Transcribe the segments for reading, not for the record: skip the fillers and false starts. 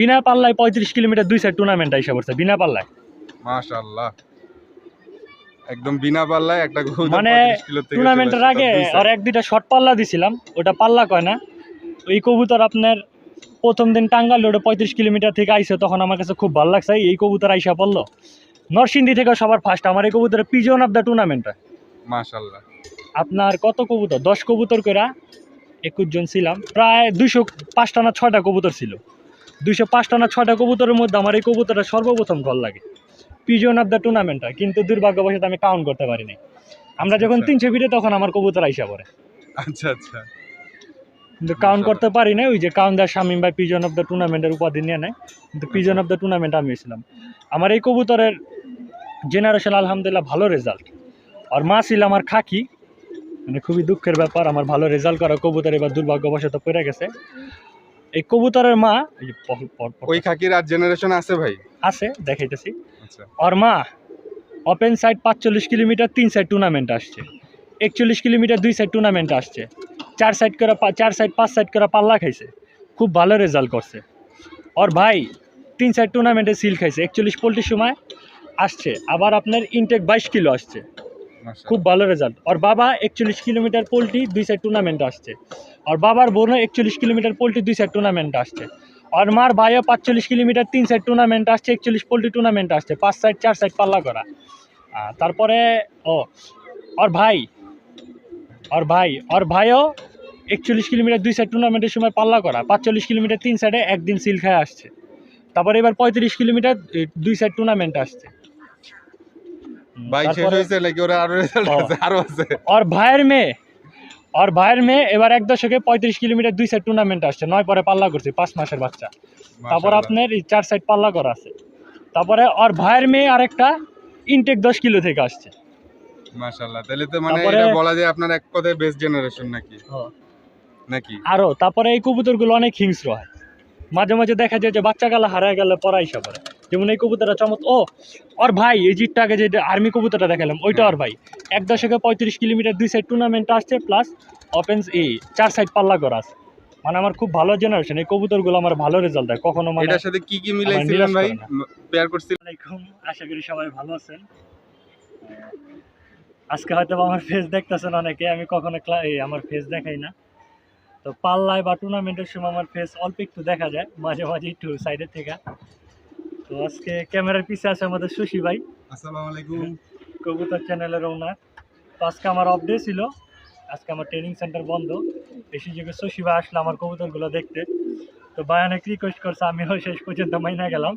বিনা পাল্লায় 35 kilometre 2 side tournament আইসা পড়ছে বিনা পাল্লায়। মাশাআল্লাহ, একদম বিনা পাল্লায় একটা কবুতর মানে 35 কিলো থেকে টুর্নামেন্টের আগে আর এক দুইটা শর্ট পাল্লা দিছিলাম, ওটা পাল্লা কয় না। এই কবুতর আপনার প্রথম দিন টাঙ্গাইল রোডে 35 কিলোমিটার থেকে আইসে, তখন আমার কাছে খুব ভালো লাগছে। এই কবুতর আইসা পড়লো নরসিংদী থেকে সবার ফার্স্ট। আমার এই কবুতরের পিজন অফ দ্য টুর্নামেন্টে মাশাআল্লাহ। আপনার কত কবুতর 10 কবুতর করে 21 জন ছিলাম, প্রায় 205টা না 6টা কবুতর ছিল। 205টা না 6টা কবুতরের মধ্যে আমার এই কবুতরটা সর্বপ্রথম ঘর লাগে পিজন অফ দ্য টুর্নামেন্টটা, কিন্তু দুর্ভাগ্যবশত আমি কাউন্ট করতে পারিনি। আমরা যখন 300 ফিটে তখন আমার কবুতর আইসা পড়ে, আচ্ছা আচ্ছা, কিন্তু কাউন্ট করতে পারি না। ওই যে কাউন্ট দা শামিম ভাই পিজন অফ দ্য টুর্নামেন্টের উপাধি নিয়ে নেয়, কিন্তু পিজন অফ দ্য টুর্নামেন্ট আমি ছিলাম। আমার এই কবুতরের জেনারেশন আলহামদুলিল্লাহ ভালো রেজাল্ট। আর মা ছিল আমার খাকি, মানে খুবই দুঃখের ব্যাপার, আমার ভালো রেজাল্ট করা কবুতর এবার দুর্ভাগ্যবশত পড়ে গেছে। এই কবুতরের মা ওই খাকির আর জেনারেশন আছে ভাই? আছে, দেখাইতেছি। আচ্ছা, আর মা open side 45 kilometre 3 side tournament আসছে, 41 কিলোমিটার 2 সাইড টুর্নামেন্ট আসছে, 4 সাইড করে 5 সাইড করে পাল্লা খাইছে, খুব ভালো রেজাল্ট করছে। আর ভাই 3 সাইড টুর্নামেন্টে সিল খাইছে, 41 পোল্ট্রির সময় আসছে, আবার আপনার ইনটেক 22 কিলো আসছে, খুব ভালো রেজাল্ট। আর বাবা 41 কিলোমিটার পোল্ট্রি 2 সাইড টুর্নামেন্ট আসছে, আর বাবার বোনও 41 কিলোমিটার পোল্ট্রি 2 সাইড টুর্নামেন্ট আসছে। আর মার ভাইও 45 কিলোমিটার 3 সাইড টুর্নামেন্ট আসছে, 41 পোল্ট্রি টুর্নামেন্ট আসছে, 5 সাইড 4 সাইড পাল্লা করা। তারপরে আর ভাইও 41 কিলোমিটার 2 সাইড টুর্নামেন্টের সময় পাল্লা করা, 45 কিলোমিটার 3 সাইডে একদিন সিল খায় আসছে। তারপরে এবার 35 কিলোমিটার 2 সাইড টুর্নামেন্ট আসছে। ভাই শেষ হইছে নাকি ওরা আরো রেজাল্ট আছে? আরো আছে। আর ভাইয়ের মেয়ে এবার 1 দশকে 35 কিলোমিটার 2 সাইড টুর্নামেন্ট আসছে, 9 পরে পাল্লা করছে, 5 মাসের বাচ্চা। তারপর আপনার 4 সাইড পাল্লা করা আছে। তারপরে আর ভাইয়ের মেয়ে আরেকটা ইনটেক 10 কিলো থেকে আসছে। মাশাআল্লাহ, তাহলে তো মানে এটা বলা যায় আপনার এক কথায় বেস্ট জেনারেশন নাকি? আরো তারপরে এই কবুতরগুলো অনেক হিংস্র হয়, মাঝে মাঝে দেখা যায় যে বাচ্চা গালা হারায় গেলে পড়াইসা পড়ে। যেমন এই কবুতরটা আর ভাই এই জিটটা আগে যে আর্মি কবুতরটা দেখালাম ওইটা আর ভাই 1 দশকে 35 কিলোমিটার 2 সাইড টুর্নামেন্ট আসছে, প্লাস ওপেন 4 সাইড পাল্লা করা আছে। মানে আমার খুব ভালো জেনারেশন, এই কবুতরগুলো আমার ভালো রেজাল্ট দেয় কখনো। মানে এটার সাথে কি কি মিলাইছিলেন ভাই, পেয়ার করছিলেন? আশা করি সবাই ভালো আছেন। আজকে হয়তো আমার ফেস দেখতেছেন অনেকে, আমি কখনো আমার ফেস দেখাই না। তো পাল্লায় বা টুর্নামেন্টের সময় আমার ফেস অল্প একটু দেখা যায়, মাঝে মাঝে একটু সাইডের থেকে। তো আজকে ক্যামেরার পিছে আছে আমাদের শশী ভাই, আসসালামু আলাইকুম, কবুতর চ্যানেলের ওনার। তো আজকে আমার অফ ডে ছিল, আজকে আমার ট্রেনিং সেন্টার বন্ধ। এই সুযোগে শশী ভাই আসলে আমার কবুতরগুলো দেখতে। তো ভাই অনেক রিকোয়েস্ট করছে, আমিও শেষ পর্যন্ত মাইনা গেলাম।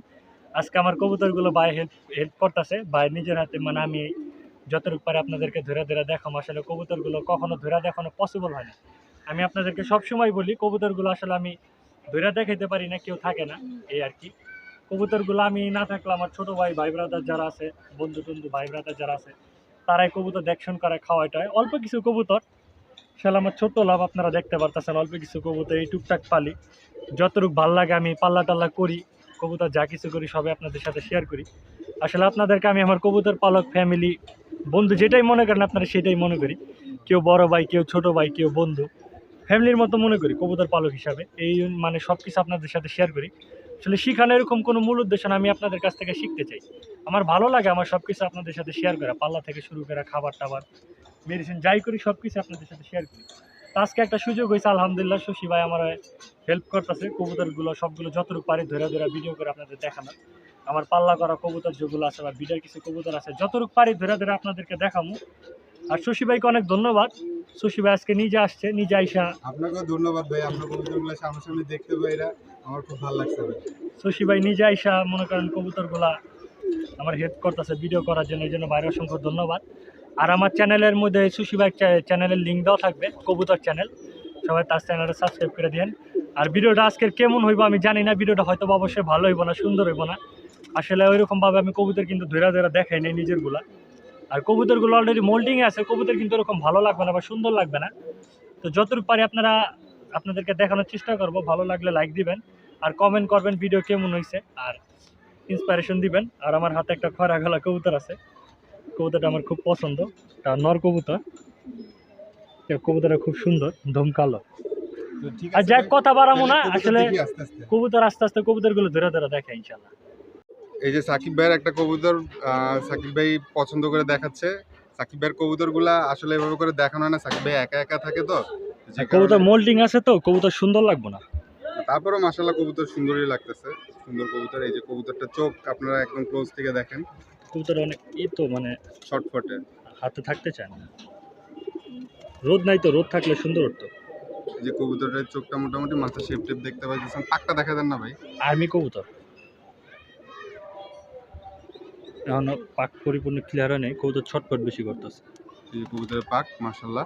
আজকে আমার কবুতরগুলো ভাই হেল্প করতেছে, ভাই নিজের হাতে। মানে আমি যতটুকু পারে আপনাদেরকে ধরে ধরে দেখাম। আসলে কবুতরগুলো কখনো ধরে দেখানো পসিবল হয় না। আমি আপনাদেরকে সবসময় বলি কবুতরগুলো আসলে আমি ধরে দেখাইতে পারি না, কেউ থাকে না, এই আর কি। কবুতরগুলো আমি না থাকলে আমার ছোট ভাই ব্রাদার যারা আছে, বন্ধু টন্ধু ভাই ব্রাদার যারা আছে, তারাই কবুতর দেখশন করে, খাওয়াইটায়। অল্প কিছু কবুতর সেটা আমার ছোট লাভ, আপনারা দেখতে পারতেছেন। অল্প কিছু কবুতর এই টুকটাক পালি, যতটুকু ভাল লাগে আমি পাল্লা টাল্লা করি, কবুতর যা কিছু করি সবই আপনাদের সাথে শেয়ার করি। আসলে আপনাদেরকে আমি আমার কবুতর পালক ফ্যামিলি বন্ধু যেটাই মনে করেন আপনারা সেটাই মনে করি। কেউ বড় ভাই, কেউ ছোট ভাই, কেউ বন্ধু, ফ্যামিলির মতো মনে করি কবুতর পালক হিসাবে। এই মানে সব কিছু আপনাদের সাথে শেয়ার করি। আসলে শিখানো এরকম কোনো মূল উদ্দেশ্য না, আমি আপনাদের কাছ থেকে শিখতে চাই। আমার ভালো লাগে আমার সব কিছু আপনাদের সাথে শেয়ার করা, পাল্লা থেকে শুরু করে খাবার টাবার মেডিসিন যাই করি সব কিছু আপনাদের সাথে শেয়ার করি। তো আজকে একটা সুযোগ হয়েছে আলহামদুলিল্লাহ, শশী ভাই আমার হেল্প করতেছে কবুতরগুলো সবগুলো যতটুকু পারি ধরে ধরে ভিডিও করে আপনাদের দেখানো। আমার পাল্লা করা কবুতর যেগুলো আছে বা বিডার কিছু কবুতর আছে যতটুকু পারি ধরে ধরে আপনাদেরকে দেখাবো। আর শশী ভাইকে অনেক ধন্যবাদ, শশী ভাই আজকে নিজে আসছে, নিজে আইসা। আপনাকেও ধন্যবাদ ভাই, আপনার কবুতরগুলো সামনাসামনি দেখতে পাই, এটা আমার খুব ভালো লাগছে ভাই। শশী ভাই নিজে আইসা মনে করেন কবুতরগুলা আমার হেল্প করতেছে ভিডিও করার জন্য, এই জন্য বাইরে অসংখ্য ধন্যবাদ। আর আমার চ্যানেলের মধ্যে শশী ভাই চ্যানেলের লিঙ্ক দেওয়া থাকবে, কবুতর চ্যানেল, সবাই তার চ্যানেলটা সাবস্ক্রাইব করে দিন। আর ভিডিওটা আজকের কেমন হইব আমি জানি না, ভিডিওটা হয়তো অবশ্যই ভালো হইব না, সুন্দর হইব না। আসলে ওইরকমভাবে আমি কবুতর কিন্তু ধরে ধরে দেখাই নাই নিজেরগুলা। আর কবুতরগুলো অলরেডি মোল্ডিংয়ে আছে, কবুতর কিন্তু এরকম ভালো লাগবে না বা সুন্দর লাগবে না। তো যতটুকু পারি আপনাদেরকে দেখানোর চেষ্টা করব। ভালো লাগলে লাইক দিবেন আর কমেন্ট করবেন ভিডিও কেমন হয়েছে, আর ইন্সপিরেশন দিবেন। আর আমার হাতে একটা খরা গলা কবুতর আছে, কবুতরটা আমার খুব পছন্দ, এটা নর কবুতর। কবুতরটা খুব সুন্দর, ধমকালো। তো ঠিক আর আছে যাক ভাই, কথা বাড়াবো না, তাহলে কবুতর আসলে দেখি আস্তে আস্তে। কবুতর আস্তে আস্তে কবুতরগুলো ধরে ধরে দেখে ইনশাল্লাহ। এই যে সাকিব ভাইয়ের একটা কবুতর সাকিব ভাই পছন্দ করে দেখাচ্ছে। সাকিব ভাইয়ের কবুতরগুলা আসলে এভাবে করে দেখানো হয় না, সাকিব ভাই একা একা থাকে তো, যে কবুতর কারণে। মোল্ডিং আছে তো কবুতর সুন্দর লাগবে না। তারপরেও মাশাআল্লাহ কবুতর সুন্দরই লাগতেছে, সুন্দর কবুতর। এই যে কবুতরটা চোখ আপনারা একদম ক্লোজ থেকে দেখেন, কবুতর অনেক তো মানে শর্টফটে। হাতে থাকতে চায় না। রোদ নাই তো, রোদ থাকলে সুন্দর হতো। এই যে কবুতরের চোখটা মোটামুটি, মাথা শেপ টেপ দেখতে পাচ্ছেন। পাকটা দেখা দেন না ভাই। আর্মি কবুতর এখনো পাক পরিপূর্ণ ক্লিয়ার হয় নাই, কবুতর ছটফট বেশি করতেছে। এই যে কবুতরের পাক মাশাআল্লাহ,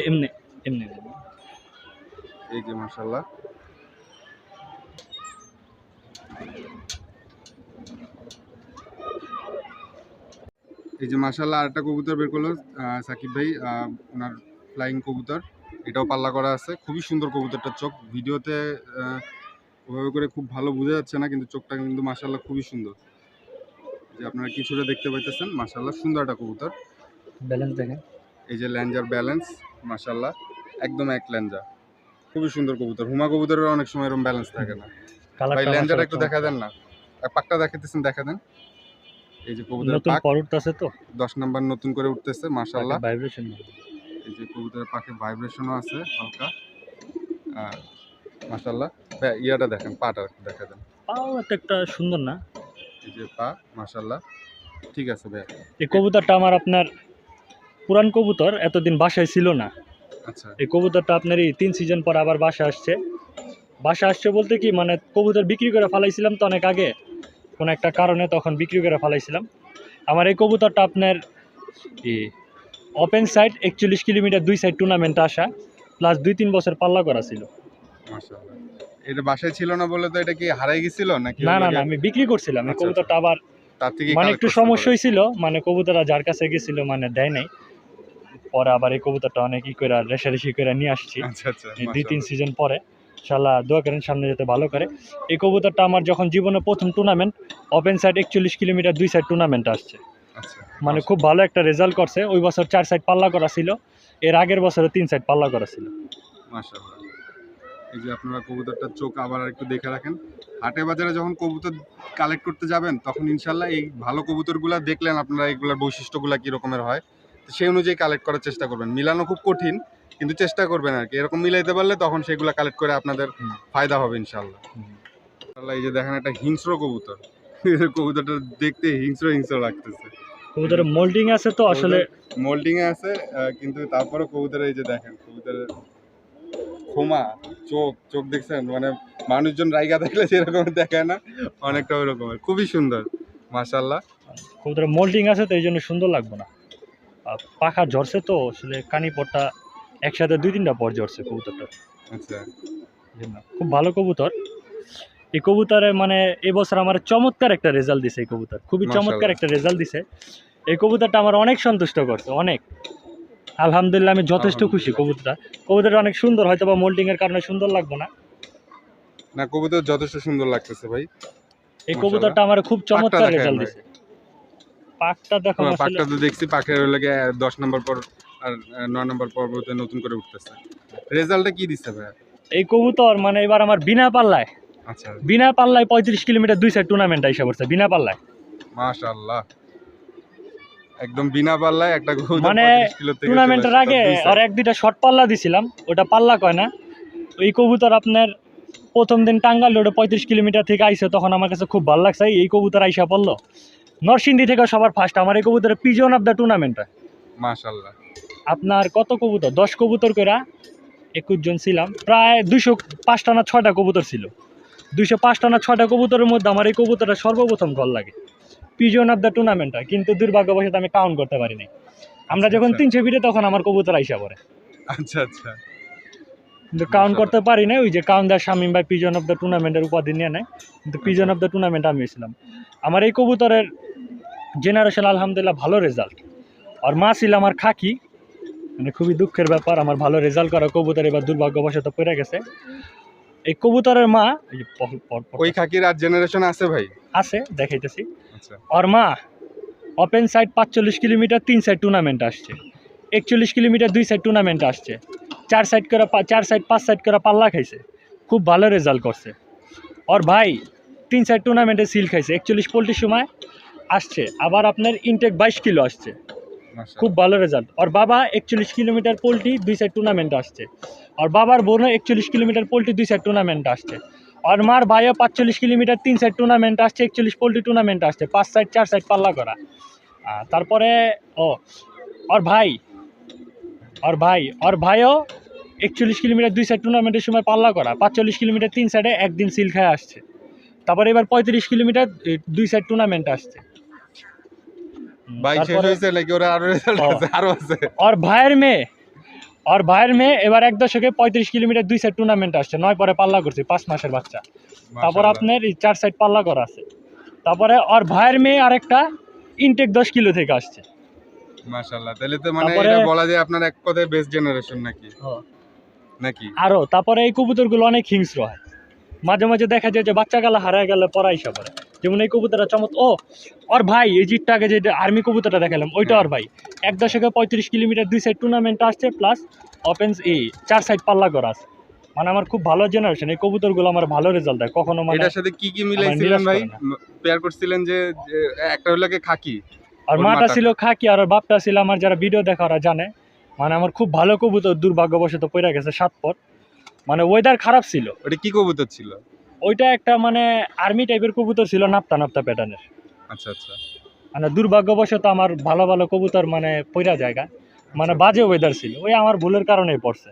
এমনি এমনি এই যে মাশাআল্লাহ। এই যে মাশাআল্লাহ আরেকটা কবুতর বের করলো সাকিব ভাই, ওনার ফ্লাইং কবুতর, এটাও পাল্লা করা আছে। খুবই সুন্দর কবুতরটার চোখ, ভিডিওতে ওভাবে করে খুব ভালো বোঝা যাচ্ছে না, কিন্তু চোখটা কিন্তু মাশাআল্লাহ খুবই সুন্দর। যে আপনারা কিছুটা দেখতে পাইতেছেন, মাশাআল্লাহ সুন্দর একটা কবুতর। ব্যালেন্স দেখেন। এই যে ল্যাঞ্জার ব্যালেন্স মাশাআল্লাহ, একদম এক ল্যাঞ্জা, খুবই সুন্দর কবুতর। হুমা কবুতরের অনেক সময় এরকম ব্যালেন্স থাকে না। ভাই ল্যাঞ্জাটা একটু দেখা দেন না, পাকটা দেখাইতেছেন, দেখা দেন। এই যে কবুতরের নতুন পাক পর উঠতেছে তো 10 নাম্বার নতুন করে উঠতেছে মাশাআল্লাহ। ভাইব্রেশন। এই যে কবুতরের পাখে ভাইব্রেশনও আছে হালকা, মাশাআল্লাহ। ইয়াটা দেখেন, পাটা দেখা দেন। পাও একটা সুন্দর না। এই যে পা মাশাআল্লাহ, ঠিক আছে ভাই। এই কবুতরটা আমার আপনার পুরান কবুতর, এতদিন বাসায় ছিল না। আচ্ছা এই কবুতরটা আপনার এই 3 সিজন পর আবার বাসা আসছে। বাসা আসছে বলতে কি মানে কবুতর বিক্রি করে ফেলাইছিলাম তো অনেক আগে, কোনো একটা কারণে তখন বিক্রি করে ফেলাইছিলাম। আমার এই কবুতরটা আপনার ওপেন সাইড 41 কিলোমিটার 2 সাইড টুর্নামেন্টে আসা, প্লাস 2-3 বছর পাল্লা করা ছিল। মাশাআল্লাহ। এটা বাসায় ছিল না বলে তো এটা কি হারাই গেছিল নাকি? না না না, আমি বিক্রি করছিলাম এই আচ্ছা, কবুতরটা। আবার তার থেকে মানে একটু সমস্যা হয়েছিল, মানে কবুতররা যার কাছে গেছিল মানে দেয় নাই। পরে আবার এই কবুতরটা অনেক ই করে রেশারেশি করে নিয়ে আসছি আচ্ছা আচ্ছা, 2-3 সিজন পরে। ইনশাআল্লাহ দোয়া করেন সামনে যেতে ভালো করে। এই কবুতরটা আমার যখন জীবনে প্রথম tournament open side 41 kilometre 2 side tournament আসছে, আচ্ছা মানে খুব ভালো একটা রেজাল্ট করছে। ওই বছর 4 সাইড পাল্লা করা ছিল, এর আগের বছরে 3 সাইড পাল্লা করা ছিল। মাশাআল্লাহ। এই যে আপনারা কবুতরটার চোখ আবার একটু দেখে রাখেন। হাটে বাজারে যখন কবুতর কালেক্ট করতে যাবেন তখন ইনশাআল্লাহ এই ভালো কবুতরগুলা দেখলেন আপনারা, এইগুলোর বৈশিষ্ট্যগুলা কি রকমের হয় তো সেই অনুযায়ী কালেক্ট করার চেষ্টা করবেন। মিলানো খুব কঠিন, কিন্তু চেষ্টা করবেন আর কি। এরকম মিলাইতে পারলে তখন সেগুলা কালেক্ট করে আপনাদের ফায়দা হবে ইনশাআল্লাহ। এই যে দেখেন একটা হিংস্র কবুতর, কবুতরটা দেখতে হিংস্র হিংস্র লাগতেছে। কবুতরের মোল্ডিং আছে তো আসলে, মোল্ডিং এ আছে, কিন্তু তারপরে কবুতরের এই যে দেখেন কবুতরের খোমা, চোখ চোখ দেখছেন, মানে মানুষজন রাইগা দেখলে যেরকম দেখায় না, অনেকটা ওই রকমের, খুবই সুন্দর মাশাআল্লাহ। কবুতরের মোল্ডিং আছে তো এই জন্য সুন্দর লাগবে না। আর পাখা ঝরছে তো আসলে, কানি পটটা একসাথে 2-3টা পর ঝরছে কবুতরটা। আচ্ছা খুব ভালো কবুতর। এই কবুতরে মানে এবছর আমার চমৎকার একটা রেজাল্ট দিছে। এই কবুতর খুবই চমৎকার একটা রেজাল্ট দিছে। এই কবুতরটা আমার অনেক সন্তুষ্ট করছে, অনেক। আলহামদুলিল্লাহ, আমি যথেষ্ট খুশি। কবুতরটা অনেক সুন্দর, হয়তো বা মোল্ডিং এর কারণে সুন্দর লাগবে না। না, কবুতর যথেষ্ট সুন্দর লাগতেছে ভাই। এই কবুতরটা আমার খুব চমৎকার রেজাল্ট দিছে। পাকটা দেখো, পাকটা তো দেখছি, পাকের লাগে 10 নম্বর পর আর 9 নম্বর পর্বতে নতুন করে উঠতেছে। রেজাল্টটা কি দিচ্ছে ভাই? এই কবুতর মানে এবার আমার বিনা পাল্লায়, আচ্ছা বিনা পাল্লায় 35 কিলোমিটার 2 সাইড টুর্নামেন্ট আইসা পড়ছে বিনা পাল্লায়। মাশাআল্লাহ, একদম বিনা পাল্লায় একটা কবুতর মানে 35 কিলো থেকে টুর্নামেন্টের আগে আর 1-2টা শর্ট পাল্লা দিছিলাম, ওটা পাল্লা কয় না। ওই কবুতর আপনার প্রথম দিন টাঙ্গাইল রোডে 35 কিলোমিটার থেকে আইসে, তখন আমার কাছে খুব ভালো লাগছে। এই কবুতর আইসা পড়লো নরসিংদী থেকে সবার ফার্স্ট। আমার এই কবুতরের পিজন অফ দ্য টুর্নামেন্টটা। মাশাআল্লাহ। আপনার কত কবুতর, 10 কবুতর করে 21 জন ছিলাম, প্রায় 205টা না 6টা কবুতর ছিল। 205টা না 6টা কবুতরের মধ্যে আমার এই কবুতরটা সর্বপ্রথম ঘর লাগে পিজন অফ দ্য টুর্নামেন্টটা, কিন্তু দুর্ভাগ্যবশত আমি কাউন্ট করতে পারি নাই। আমরা যখন 300 ফিটে তখন আমার কবুতর আইসা পড়ে, আচ্ছা আচ্ছা, কিন্তু কাউন্ট করতে পারি না। ওই যে কাউন্ট দা শামীম ভাই পিজন অফ দ্য টুর্নামেন্টের উপাধি নিয়ে নেয়, কিন্তু পিজন অফ দ্য টুর্নামেন্ট আমি ছিলাম। আমার এই কবুতরের জেনারেশন আলহামদুলিল্লাহ ভালো রেজাল্ট। আর মা ছিল আমার খাকি, মানে খুবই দুঃখের ব্যাপার, আমার ভালো রেজাল্ট করা কবুতর এবার দুর্ভাগ্যবশত পড়ে গেছে। এই কবুতরের মা ওই খাকির আর জেনারেশন আছে ভাই? আছে, দেখাইতেছি। আচ্ছা, ওর মা open side 45 kilometre 3 side tournament আসছে, 41 কিলোমিটার 2 সাইড টুর্নামেন্ট আসছে, 4 সাইড করে 5 সাইড করে পাল্লা খাইছে, খুব ভালো রেজাল্ট করছে। ওর ভাই 3 সাইড টুর্নামেন্টে সিল খাইছে, 41 পোল্ট্রির সময় আসছে, আবার আপনার ইনটেক 22 কিলো আসছে, খুব ভালো রেজাল্ট। ওর বাবা 41 কিলোমিটার পোল্ট্রি 2 সাইড টুর্নামেন্টে আসছে, ওর বাবার বোনও 41 কিলোমিটার পোল্ট্রি 2 সাইড টুর্নামেন্টে আসছে, ওর মার ভাইও 45 কিলোমিটার 3 সাইড টুর্নামেন্ট আসছে, 41 পোল্ট্রি টুর্নামেন্ট আসছে, 5 সাইড 4 সাইড পাল্লা করা। তারপরে ওর ভাইও 41 কিলোমিটার 2 সাইড টুর্নামেন্টের সময় পাল্লা করা, 45 কিলোমিটার 3 সাইডে একদিন সিল খায় আসছে। তারপরে এবার 35 কিলোমিটার 2 সাইড টুর্নামেন্ট আসছে। ভাই শেষ হয়েছে নাকি ওরা আরো রেজাল্ট আছে আরো আছে? ওর ভাইয়ের মেয়ে এবার 1 দশকে 35 কিলোমিটার 2 সাইড টুর্নামেন্ট আসছে, 9 পরে পাল্লা করছে, 5 মাসের বাচ্চা। তারপর আপনার 4 সাইড পাল্লা করা আছে। তারপরে ওর ভাইয়ের মেয়ে আরেকটা ইনটেক 10 কিলো থেকে আসছে। মাশাআল্লাহ, তাহলে তো মানে এটা বলা যায় আপনার এক কথায় বেস্ট জেনারেশন নাকি? আরো তারপরে এই কবুতরগুলো অনেক হিংস্র হয়, মাঝে মাঝে দেখা যায় যে বাচ্চা গালা হারায় গেলে পড়াইসা পড়ে। যেমন এই কবুতরটা ওর ভাই এই জিটটা আগে যে আর্মি কবুতরটা দেখালাম ওইটা ওর ভাই 1 দশকে 35 কিলোমিটার 2 সাইড টুর্নামেন্ট আসছে, প্লাস ওপেন 4 সাইড পাল্লা করা আছে। মানে আমার খুব ভালো জেনারেশন, এই কবুতরগুলো আমার ভালো রেজাল্ট দেয় কখনো। মানে এটার সাথে কি মিলাইছিলেন ভাই? পেয়ার করছিলেন যে একটা হলো খাকি, আর মাটা ছিল খাকি, আর ওর বাপটা ছিল, আমার যারা ভিডিও দেখা ওরা জানে। মানে আমার খুব ভালো কবুতর দুর্ভাগ্যবশত পড়ে গেছে 7 পর। মানে ওয়েদার খারাপ ছিল। ওটা কি কবুতর ছিল? ওইটা একটা মানে আর্মি টাইপের কবুতর ছিল, নাপতা প্যাটার্নের। আচ্ছা আচ্ছা। মানে দুর্ভাগ্যবশত আমার ভালো ভালো কবুতর মানে পইরা জায়গা, মানে বাজে ওয়েদার ছিল, ওই আমার ভুলের কারণেই পড়ছে।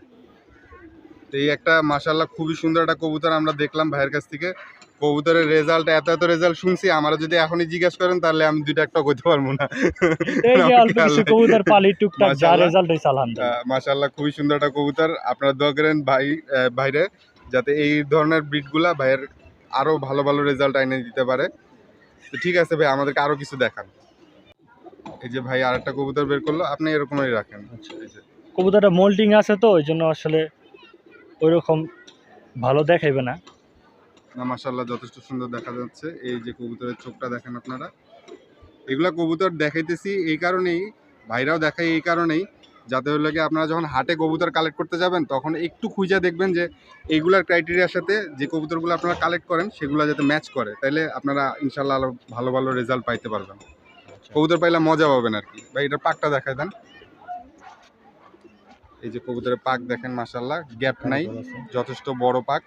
এই একটা মাশাআল্লাহ খুবই সুন্দর একটা কবুতর আমরা দেখলাম ভাইয়ের কাছ থেকে। কবুতরের রেজাল্ট এত রেজাল্ট শুনছি, আমরা যদি এখনই জিজ্ঞেস করেন তাহলে আমি দুইটা একটা কইতে পারবো না। এই যে অল্প কিছু কবুতর পালি টুকটাক, যা রেজাল্ট হইছে আলহামদুলিল্লাহ। মাশাআল্লাহ খুবই সুন্দর একটা কবুতর। আপনারা দোয়া করেন ভাইরে যাতে এই ধরনের ব্রিডগুলা ভাইয়ের আরো ভালো ভালো রেজাল্ট এনে দিতে পারে। তো ঠিক আছে ভাই, আমাদেরকে আরো কিছু দেখান। এই যে ভাই আরেকটা কবুতর বের করলো, আপনি এরকমই রাখেন। এই যে কবুতরটা মোল্ডিং আছে তো ওই জন্য আসলে ওইরকম ভালো দেখাইবে না। মাশাআল্লাহ যথেষ্ট সুন্দর দেখা যাচ্ছে। এই যে কবুতরের চোখটা দেখেন আপনারা। এগুলা কবুতর দেখাইতেছি এই কারণেই, ভাইরাও দেখাই এই কারণেই, যাতে হলো কি আপনারা যখন হাটে কবুতর কালেক্ট করতে যাবেন তখন একটু খুঁজে দেখবেন যে এইগুলার ক্রাইটেরিয়ার সাথে যে কবুতরগুলো আপনারা কালেক্ট করেন সেগুলো যাতে ম্যাচ করে, তাহলে আপনারা ইনশাল্লাহ আরো ভালো ভালো রেজাল্ট পাইতে পারবেন। কবুতর পাইলে মজা পাবেন আর কি। ভাই এটার পাকটা দেখায় দেন। এই যে কবুতরের পাক দেখেন মাশাআল্লাহ, গ্যাপ নাই, যথেষ্ট বড় পাক।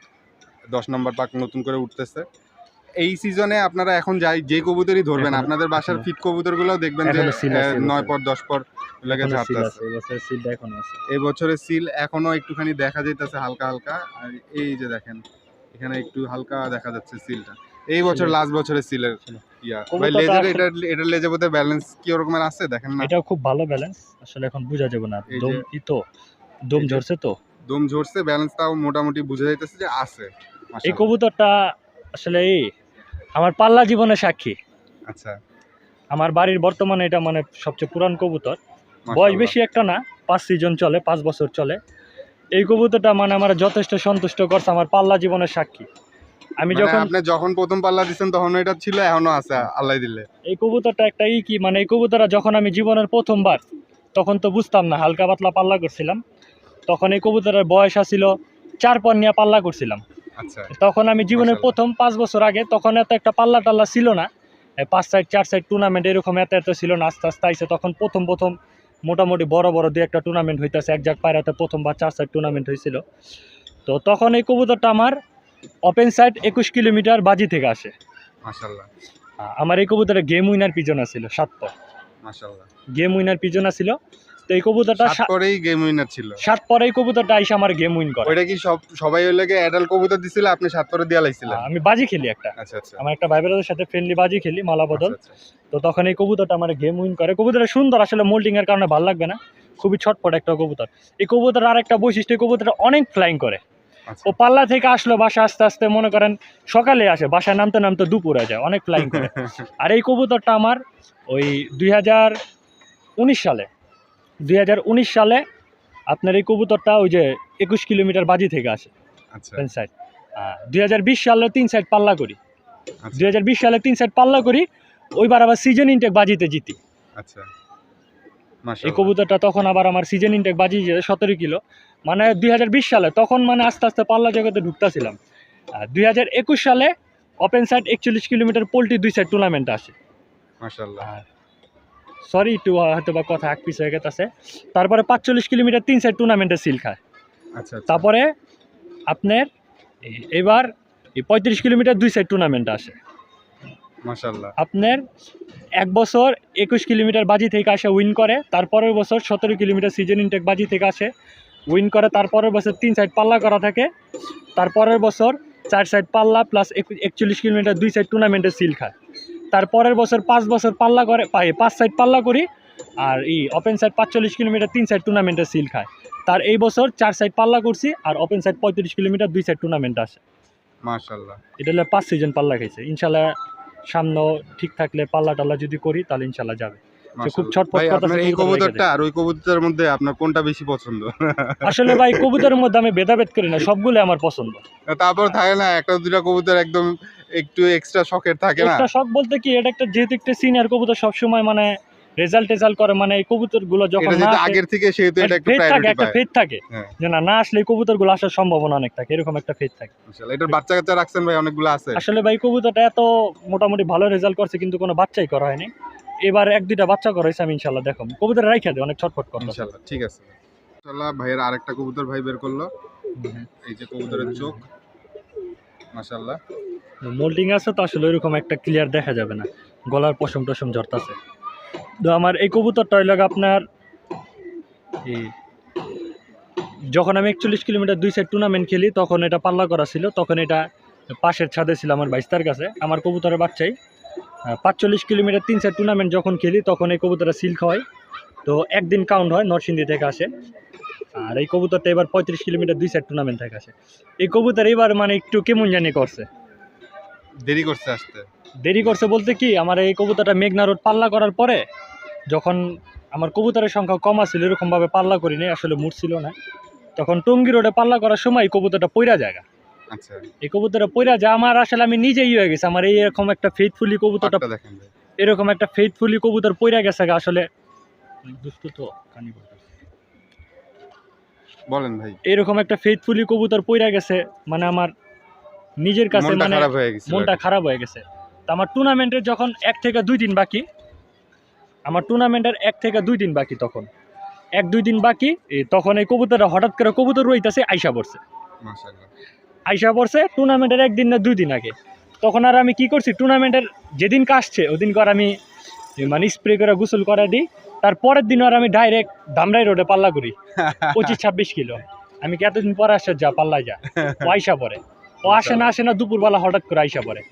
10 নম্বর পাক নতুন করে উঠতেছে। এই সিজনে আপনারা এখন যে কবুতরই ধরবেন, আপনাদের বাসার ফিট কবুতরগুলোও দেখবেন যে 9 পর 10 পর লাগে ঝাড়তেছে। এই বছরের সিল এখনো একটুখানি দেখা যাইতেছে হালকা হালকা। আর এই যে দেখেন এখানে একটু হালকা দেখা যাচ্ছে সিলটা, এই বছর লাস্ট বছরের সিলের ভাই লেজের এটার লেজে বোধহয় ব্যালেন্স কি ওরকমের আছে দেখেন না? এটাও খুব ভালো ব্যালেন্স, আসলে এখন বোঝা যাবে না, দম ঝরছে তো, দম ঝরছে, ব্যালেন্সটাও মোটামুটি বোঝা যাইতেছে যে আছে। এই কবুতরটা আসলে আমার পাল্লা জীবনের সাক্ষী। আচ্ছা, আমার বাড়ির বর্তমানে এটা মানে সবচেয়ে পুরান কবুতর, বয়স বেশি একটা না, 5 সিজন চলে, 5 বছর চলে। এই কবুতরটা মানে আমার যথেষ্ট সন্তুষ্ট করছে, আমার পাল্লা জীবনের সাক্ষী। আমি যখন প্রথম পাল্লা দিচ্ছেন তখন এটা ছিল, এখনো আছে আল্লাহ দিলে। এই কবুতরটা একটা কি মানে এই কবুতরটা যখন আমি জীবনের প্রথমবার, তখন তো বুঝতাম না, হালকা পাতলা পাল্লা করছিলাম। তখন এই কবুতরের বয়স ছিল 4 পর নিয়ে পাল্লা করছিলাম। আচ্ছা, তখন আমি জীবনের প্রথম 5 বছর আগে, তখন এত একটা পাল্লা টাল্লা ছিল না, 5 সাইড 4 সাইড টুর্নামেন্ট এরকম এত ছিল না। আস্তে আস্তে আইসে তখন প্রথম মোটামুটি বড় বড় 2-1টা টুর্নামেন্ট হইতেছে। এক জায়গায় পায়রাতে প্রথমবার 4 সাইড টুর্নামেন্ট হয়েছিল। তো তখন এই কবুতরটা আমার ওপেন সাইড 21 কিলোমিটার বাজি থেকে আসে। মাশাআল্লাহ। আমার এই কবুতরে গেম উইনার পিজনা ছিল 7 পর। মাশাআল্লাহ, গেম উইনার পিজনা ছিল। তো এই কবুতরটা 7 পরেই গেম উইনার ছিল। 7 পরে এই কবুতরটা আইসা আমার গেম উইন করে। ওইটা কি সবাই হইলে কি অ্যাডাল্ট কবুতর দিছিল, আপনি 7 পরে দিয়া লাইছিলেন? আমি বাজি খেলি একটা। আচ্ছা আচ্ছা। আমার একটা ভাই ব্রাদারের সাথে ফ্রেন্ডলি বাজি খেলি মালা বদল। তো তখন এই কবুতরটা আমার গেম উইন করে। কবুতরটা সুন্দর, আসলে মোল্ডিং এর কারণে ভালো লাগবে না, খুবই ছটফট একটা কবুতর। এই কবুতর আরেকটা বৈশিষ্ট্য, এই কবুতরটা অনেক ফ্লাইং করে। ও পাল্লা থেকে আসলো বাসা আস্তে আস্তে, মনে করেন সকালে আসে, বাসায় নামতে নামতে দুপুরে যায়, অনেক ফ্লাইং করে। আর এই কবুতরটা আমার ওই 2019 সালে আপনার এই কবুতরটা ওই যে 21 কিলোমিটার বাজি থেকে আসে। আচ্ছা, 2020 সালে 3 সাইড পাল্লা করি। 2020 সালে 3 সাইড পাল্লা করি, ওইবার আবার সিজন ইনটেক বাজিতে জিতি। আচ্ছা, এই কবুতরটা তখন আবার আমার সিজন ইনটেক বাজি 17 কিলো। মানে 2020 সালে, তখন মানে আস্তে আস্তে পাল্লা জগতে ঢুকতেছিলাম। আর 2021 সালে open side 41 kilometre poultry 2 side tournament আসে। মাশাআল্লাহ। আর সরি একটু হয়তো বা কথা এক পিস হয়ে গেছে। তারপরে 45 কিলোমিটার 3 সাইড টুর্নামেন্টে সিল খায়। আচ্ছা আচ্ছা। তারপরে আপনার এবার এই 35 কিলোমিটার 2 সাইড টুর্নামেন্ট আসে। মাশাআল্লাহ। আপনার এক বছর 21 কিলোমিটার বাজি থেকে আসে উইন করে, তারপরের বছর 17 কিলোমিটার সিজন ইনটেক বাজি থেকে আসে উইন করে, তারপরের বছর 3 সাইড পাল্লা করা থাকে, তারপরের বছর 4 সাইড পাল্লা প্লাস 41 কিলোমিটার 2 সাইড টুর্নামেন্টে সিল খায়। তারপরের বছর 5 বছর পাল্লা করে 5 সাইড পাল্লা করি, আর এই ওপেন সাইড 45 কিলোমিটার 3 সাইড টুর্নামেন্টে সিল খায়। তার এই বছর 4 সাইড পাল্লা করছি, আর open side 35 kilometre 2 side tournament আসে। মাশাআল্লাহ। এটা হলো 5 সিজন পাল্লা খাইছে। ইনশাল্লাহ সামনে ঠিক থাকলে পাল্লা টাল্লা যদি করি তাহলে ইনশাল্লাহ যাবে। খুব ছটফট ভাই করতেছে আপনার এই কবুতর কবুতরটা আর ওই কবুতরের মধ্যে আপনার কোনটা বেশি পছন্দ? আসলে ভাই কবুতরের মধ্যে আমি ভেদাভেদ করি না, সবগুলো আমার পছন্দ। তারপর থাকে না একটা দুটা কবুতর একদম একটু এক্সট্রা শখের থাকে না? একটা শখ বলতে কি, এটা একটা যেহেতু একটা সিনিয়র কবুতর সবসময় মানে রেজাল্ট করে, মানে এই কবুতরগুলো যখন এটা না যেহেতু আসে, আগের থেকে সেহেতু এটা একটু ফেথ থাকে, প্রায়োরিটি একটা পায়। ফেথ থাকে হ্যাঁ। যে না আসলে এই কবুতরগুলো আসার সম্ভাবনা অনেক থাকে, এরকম একটা ফেথ থাকে। মাশাআল্লাহ। এটার বাচ্চা কাচ্চা রাখছেন ভাই অনেকগুলো আছে? আসলে ভাই কবুতরটা এত মোটামুটি ভালো রেজাল্ট করছে কিন্তু কোনো বাচ্চাই করা হয়নি। এবার 1-2টা বাচ্চা করাইছে, আমি ইনশাল্লাহ দেখো কবুতর রাইখা দেয়, অনেক ছটফট করছে। ইনশাআল্লাহ ঠিক আছে। মাশাআল্লাহ ভাইয়ের আরেকটা কবুতর ভাই বের করলো। এই যে কবুতরের চোখ, মাশাআল্লাহ। মোল্ডিং আছে তো আসলে ওইরকম একটা ক্লিয়ার দেখা যাবে না, গলার পশম টসম জড়তাছে। তো আমার এই কবুতরটা হইল আপনার এই যখন আমি 41 কিলোমিটার 2 সাইড টুর্নামেন্ট খেলি তখন এটা পাল্লা করা ছিল, তখন এটা পাশের ছাদে ছিল আমার বাইস্তার কাছে, আমার কবুতরের বাচ্চাই। 45 কিলোমিটার 3 সাইড টুর্নামেন্ট যখন খেলি তখন এই কবুতরটা সিল্ক হয়, তো একদিন কাউন্ট হয়, নরসিংদী থেকে আসে। আর এই কবুতরটা এবার 35 কিলোমিটার 2 সাইড টুর্নামেন্ট থেকে আসে। এই কবুতর এবার মানে একটু কেমন জানি করছে, দেরি করছে আসতে। দেরি করছে বলতে কি, আমার এই কবুতরটা মেঘনা রোড পাল্লা করার পরে যখন আমার কবুতরের সংখ্যা কম আছিল, এরকমভাবে পাল্লা করিনি, আসলে মুড ছিল না, তখন টঙ্গী রোডে পাল্লা করার সময় এই কবুতরটা পইরা জায়গা, আচ্ছা। এই কবুতরটা পইরা যায় আমার, আসলে আমি নিজেই হয়ে গেছে আমার এইরকম একটা ফেথফুলি কবুতরটা, পাটটা দেখেন ভাই। এরকম একটা ফেথফুলি কবুতর পইরা গেছে গা, আসলে দুষ্টু তো কানি বলতেছে। বলেন ভাই। এরকম একটা ফেথফুলি কবুতর পইরা গেছে, মানে আমার নিজের কাছে মনটা মানে খারাপ হয়ে গেছে। মনটা খারাপ হয়ে গেছে। তো আমার টুর্নামেন্টের যখন 1 থেকে 2 দিন বাকি, আমার টুর্নামেন্টের 1 থেকে 2 দিন বাকি, তখন 1-2 দিন বাকি, তখন এই কবুতরটা হঠাৎ করে কবুতর রইতাছে আইসা পড়ছে, মাশাআল্লাহ। আইসা পড়ছে টুর্নামেন্টের 1 দিন না 2 দিন আগে। তখন আর আমি কি করছি, টুর্নামেন্টের যেদিন কাশছে ওদিন করে আমি মানে স্প্রে করে গোসল করে দিই, তারপরের দিন আর আমি ডাইরেক্ট ধামরাই রোডে পাল্লা করি 25-26 কিলো। আমি কি এতদিন পরে আসছে যা পাল্লায় যা, ও আইসা পড়ে, ও আসে না দুপুরবেলা হঠাৎ করে আইসা পড়ে,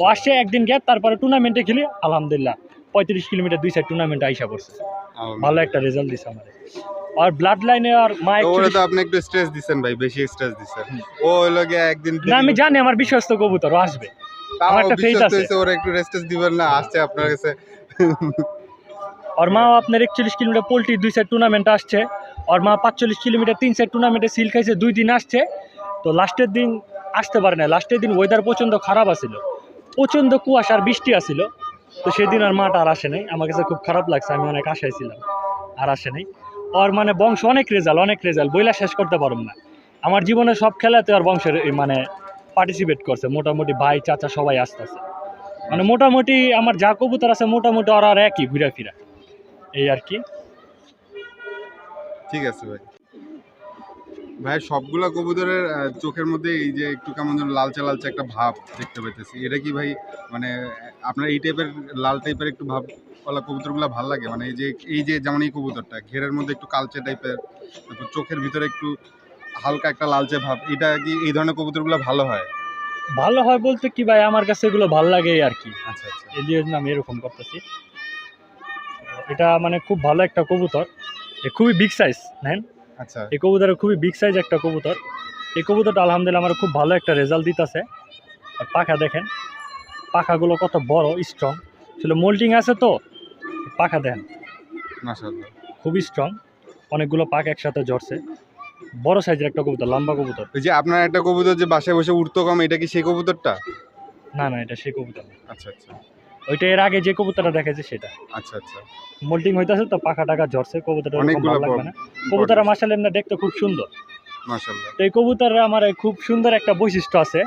ও আসছে একদিন গ্যাপ, তারপরে টুর্নামেন্টে খেলি আলহামদুলিল্লাহ 35 কিলোমিটার 2 সাইড টুর্নামেন্টে আইসা পড়ছে, ভালো একটা রেজাল্ট দিছে আমাদের। আর ব্লাড লাইনে আর মা ওরে তো আপনি একটু স্ট্রেস দিছেন ভাই, বেশি স্ট্রেস দিছেন। ও হলো গিয়ে একদিন না, আমি জানি আমার বিশ্বস্ত কবুতর ও আসবে, তাও আমার একটা faith বিশ্বাস আছে। হয়েছে, ওরা একটু রেস্ট দিবেন না, আসছে আপনার কাছে। ওর মা আপনার 41 কিলোমিটার পোল্ট্রি 2 সাইড টুর্নামেন্টে আসছে, ওর মা 45 কিলোমিটার 3 সাইড টুর্নামেন্টে সিল খাইছে, 2 দিন আসছে। তো লাস্টের দিন আসতে পারে না, লাস্টের দিন ওয়েদার প্রচণ্ড খারাপ আছিল, প্রচণ্ড কুয়াশার বৃষ্টি আসছিল, তো সেদিন আর মাটা আর আসে নাই, আমার কাছে খুব খারাপ লাগছে, আমি অনেক আশায় ছিলাম, আর আসে নাই। ওর মানে বংশ অনেক রেজাল্ট বইলা শেষ করতে পারুম না, আমার জীবনে সব খেলাতে আর বংশের মানে পার্টিসিপেট করছে, মোটামুটি ভাই চাচা সবাই আসতেছে, মানে মোটামুটি আমার যা কবুতর আছে মোটামুটি ওরা আর একই ঘুরা ফিরা, এই আর কি। ঠিক আছে ভাই। ভাই সবগুলা কবুতরের চোখের মধ্যে এই যে একটু কেমন যেন লালচে লালচে একটা ভাব দেখতে পাইতেছি, এটা কি ভাই মানে আপনার এই টাইপের লাল টাইপের একটু ভাব ওলা কবুতরগুলো ভালো লাগে? মানে এই যে যেমন এই কবুতরটা ঘেরের মধ্যে একটু কালচে টাইপের, তারপর চোখের ভিতরে একটু হালকা একটা লালচে ভাব, এটা কি এই ধরনের কবুতরগুলো ভালো হয়? ভালো হয় বলতে কি ভাই, আমার কাছে এগুলো ভালো লাগে আর কি, আচ্ছা আচ্ছা। এই জন্য আমি এরকম করতেছি। এটা মানে খুব ভালো একটা কবুতর, খুবই বিগ সাইজ নেন, আচ্ছা এই কবুতরের খুবই বিগ সাইজ একটা কবুতর, এই কবুতরটা আলহামদুলিল্লাহ আমার খুব ভালো একটা রেজাল্ট দিতেছে। আর পাখা দেখেন, পাখাগুলো কত বড় স্ট্রং, আসলে মোল্টিং আছে তো, পাখা দেখেন মাশাআল্লাহ। খুবই স্ট্রং, অনেকগুলো পাখ একসাথে ঝরছে, বড় সাইজের একটা কবুতর, লম্বা কবুতর। ওই যে আপনার একটা কবুতর যে বাসায় বসে উঠতো কম, এটা কি সেই কবুতরটা? না না, এটা সেই কবুতর না, আচ্ছা আচ্ছা ওইটা এর আগে যে কবুতরটা দেখেছে সেটা। আচ্ছা আচ্ছা। মোল্টিং হইতেছে তো পাখা টাকা ঝরছে, কবুতরটা ওরকম অনেকগুলো ভালো লাগবে না, কবুতরটা মাশাআল্লাহ এমনি দেখতে খুব সুন্দর। মাশাআল্লাহ। তো এই কবুতরের আমার খুব সুন্দর একটা বৈশিষ্ট্য আছে।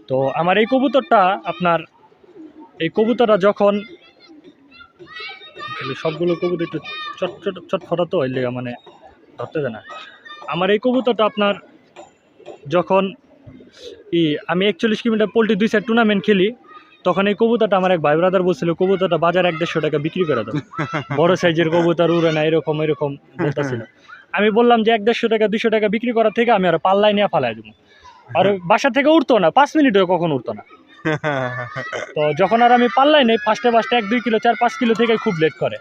তো আমার এই কবুতরটা আপনার এই কবুতরটা যখন সবগুলো কবুতর একটু চটফটা তো ওই লেগা মানে ধরতে দেয় না। আমার এই কবুতরটা আপনার যখন আমি 41 কিলোমিটার পোল্ট্রি 2 সাইড টুর্নামেন্ট খেলি, তখন এই কবুতরটা আমার এক ভাই ব্রাদার বলছিল কবুতরটা বাজার 1-150 টাকা বিক্রি করে দাও। বড় সাইজের কবুতর উড়ে না, এরকম বলতেছিল। আমি বললাম যে 1-150 টাকা 200 টাকা বিক্রি করার থেকে আমি আর পাল্লায় নিয়ে ফালাই দেবো। আর বাসা থেকে উঠতো না, 5 মিনিটও কখন উঠতো না। তো যখন আর আমি পাল্লাই নেই, ফার্স্টে 1-2 কিলো 4-5 কিলো থেকে খুব লেট করে।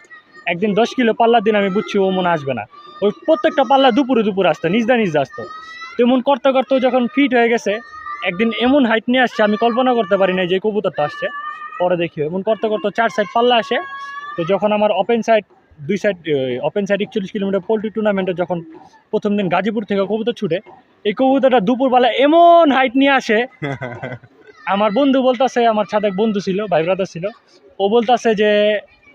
একদিন 10 কিলো পাল্লার দিন আমি বুঝছি ও মনে আসবে না। ওই প্রত্যেকটা পাল্লা দুপুরে আসতো, নিজদা আসতো। তেমন করতে করতে যখন ফিট হয়ে গেছে, একদিন এমন হাইট নিয়ে আসছে আমি কল্পনা করতে পারি না যে কবুতরটা আসছে। পরে দেখি এমন করতে 4 সাইড পাল্লা আসে। তো যখন আমার ওপেন সাইড 41 কিলোমিটার পোল্ট্রি টুর্নামেন্টে যখন প্রথম দিন গাজীপুর থেকে কবুতর ছুটে, এই কবুতরটা দুপুরবেলা এমন হাইট নিয়ে আসে। আমার বন্ধু বলতেছে, আমার সাথে এক বন্ধু ছিল, ভাই ব্রাদার ছিল, ও বলতেছে যে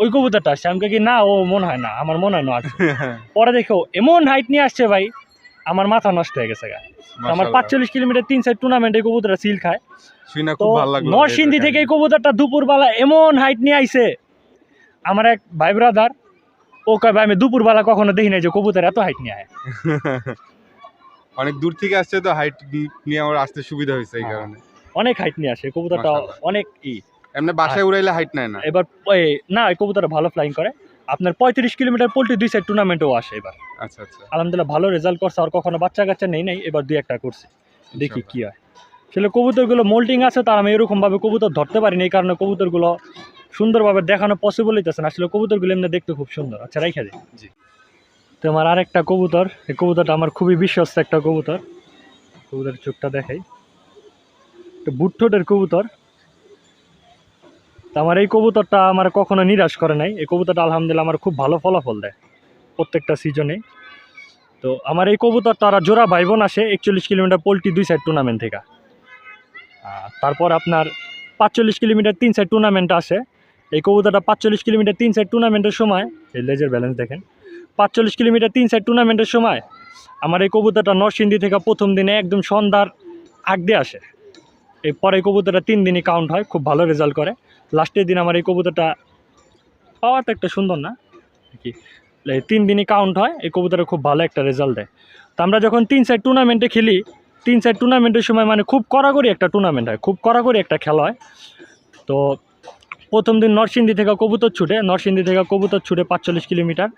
ওই কবুতরটা আসছে। আমি কি না, ও মনে হয় না, আমার মনে হয় না আসছে। পরে দেখো এমন হাইট নিয়ে আসছে ভাই, আমার মাথা নষ্ট হয়ে গেছে। আমার 45 কিলোমিটার 3 সাইড টুর্নামেন্টে কবুতরটা সিল খায়। তো নরসিংদী থেকে এই কবুতরটা দুপুরবেলা এমন হাইট নিয়ে আইছে। আমার এক ভাই ব্রাদার ও কয় ভাই আমি দুপুরবেলা কখনো দেখি নাই যে কবুতর এত হাইট নিয়ে আয়। অনেক দূর থেকে আসছে তো হাইট নিয়ে আমার আসতে সুবিধা হয়েছে এই কারণে। অনেক হাইট নিয়ে আসে কবুতরটা, অনেক এমনি বাসায় উড়াইলে হাইট নেয় না। এবার না, এই কবুতরটা ভালো ফ্লাইং করে। আপনার 35 কিলোমিটার পোল্ট্রি 2 সাইড টুর্নামেন্টও আসে এবার। আচ্ছা আচ্ছা, আলহামদুলিল্লাহ ভালো রেজাল্ট করছে। আর কখনো বাচ্চা কাচ্চা নেই, এবার 2-1টা করছি, দেখি কি হয়। আসলে কবুতরগুলো মোল্টিং আছে, তার আমি এরকমভাবে কবুতর ধরতে পারিনি, এই কারণে কবুতরগুলো সুন্দরভাবে দেখানো পসিবল হইতেছে না। আসলে কবুতরগুলো এমনি দেখতে খুব সুন্দর। আচ্ছা রাইখা দিই। জি। তো আমার আরেকটা কবুতর, এই কবুতরটা আমার খুবই বিশ্বস্ত একটা কবুতর। কবুতরের চোখটা দেখাই, বুট ঠোঁটের কবুতর। তো আমার এই কবুতরটা আমার কখনো নিরাশ করে নাই। এই কবুতরটা আলহামদুলিল্লাহ আমার খুব ভালো ফলাফল দেয় প্রত্যেকটা সিজনে। তো আমার এই কবুতরটা আর জোড়া ভাই বোন আসে 41 কিলোমিটার পোল্ট্রি 2 সাইড টুর্নামেন্ট থেকে। তারপর আপনার 45 কিলোমিটার 3 সাইড টুর্নামেন্ট আসে। এই কবুতরটা 45 কিলোমিটার 3 সাইড টুর্নামেন্টের সময়, এই লেজের ব্যালেন্স দেখেন, 45 কিলোমিটার 3 সাইড টুর্নামেন্টের সময় আমার এই কবুতরটা নরসিংদী থেকে প্রথম দিনে একদম সন্ধ্যার আগ দিয়ে আসে। এই পরে কবুতরটা 3 দিনই কাউন্ট হয়, খুব ভালো রেজাল্ট করে। লাস্টের দিন আমার এই কবুতরটা পাওয়া তো একটা সুন্দর না কি, 3 দিনই কাউন্ট হয়। এই কবুতরটা খুব ভালো একটা রেজাল্ট দেয়। তো আমরা যখন 3 সাইড টুর্নামেন্টে খেলি, 3 সাইড টুর্নামেন্টের সময় মানে খুব কড়াকড়ি একটা টুর্নামেন্ট হয়, খুব কড়াকড়ি একটা খেলা হয়। তো প্রথম দিন নরসিংদী থেকে কবুতর ছুটে 45 কিলোমিটার।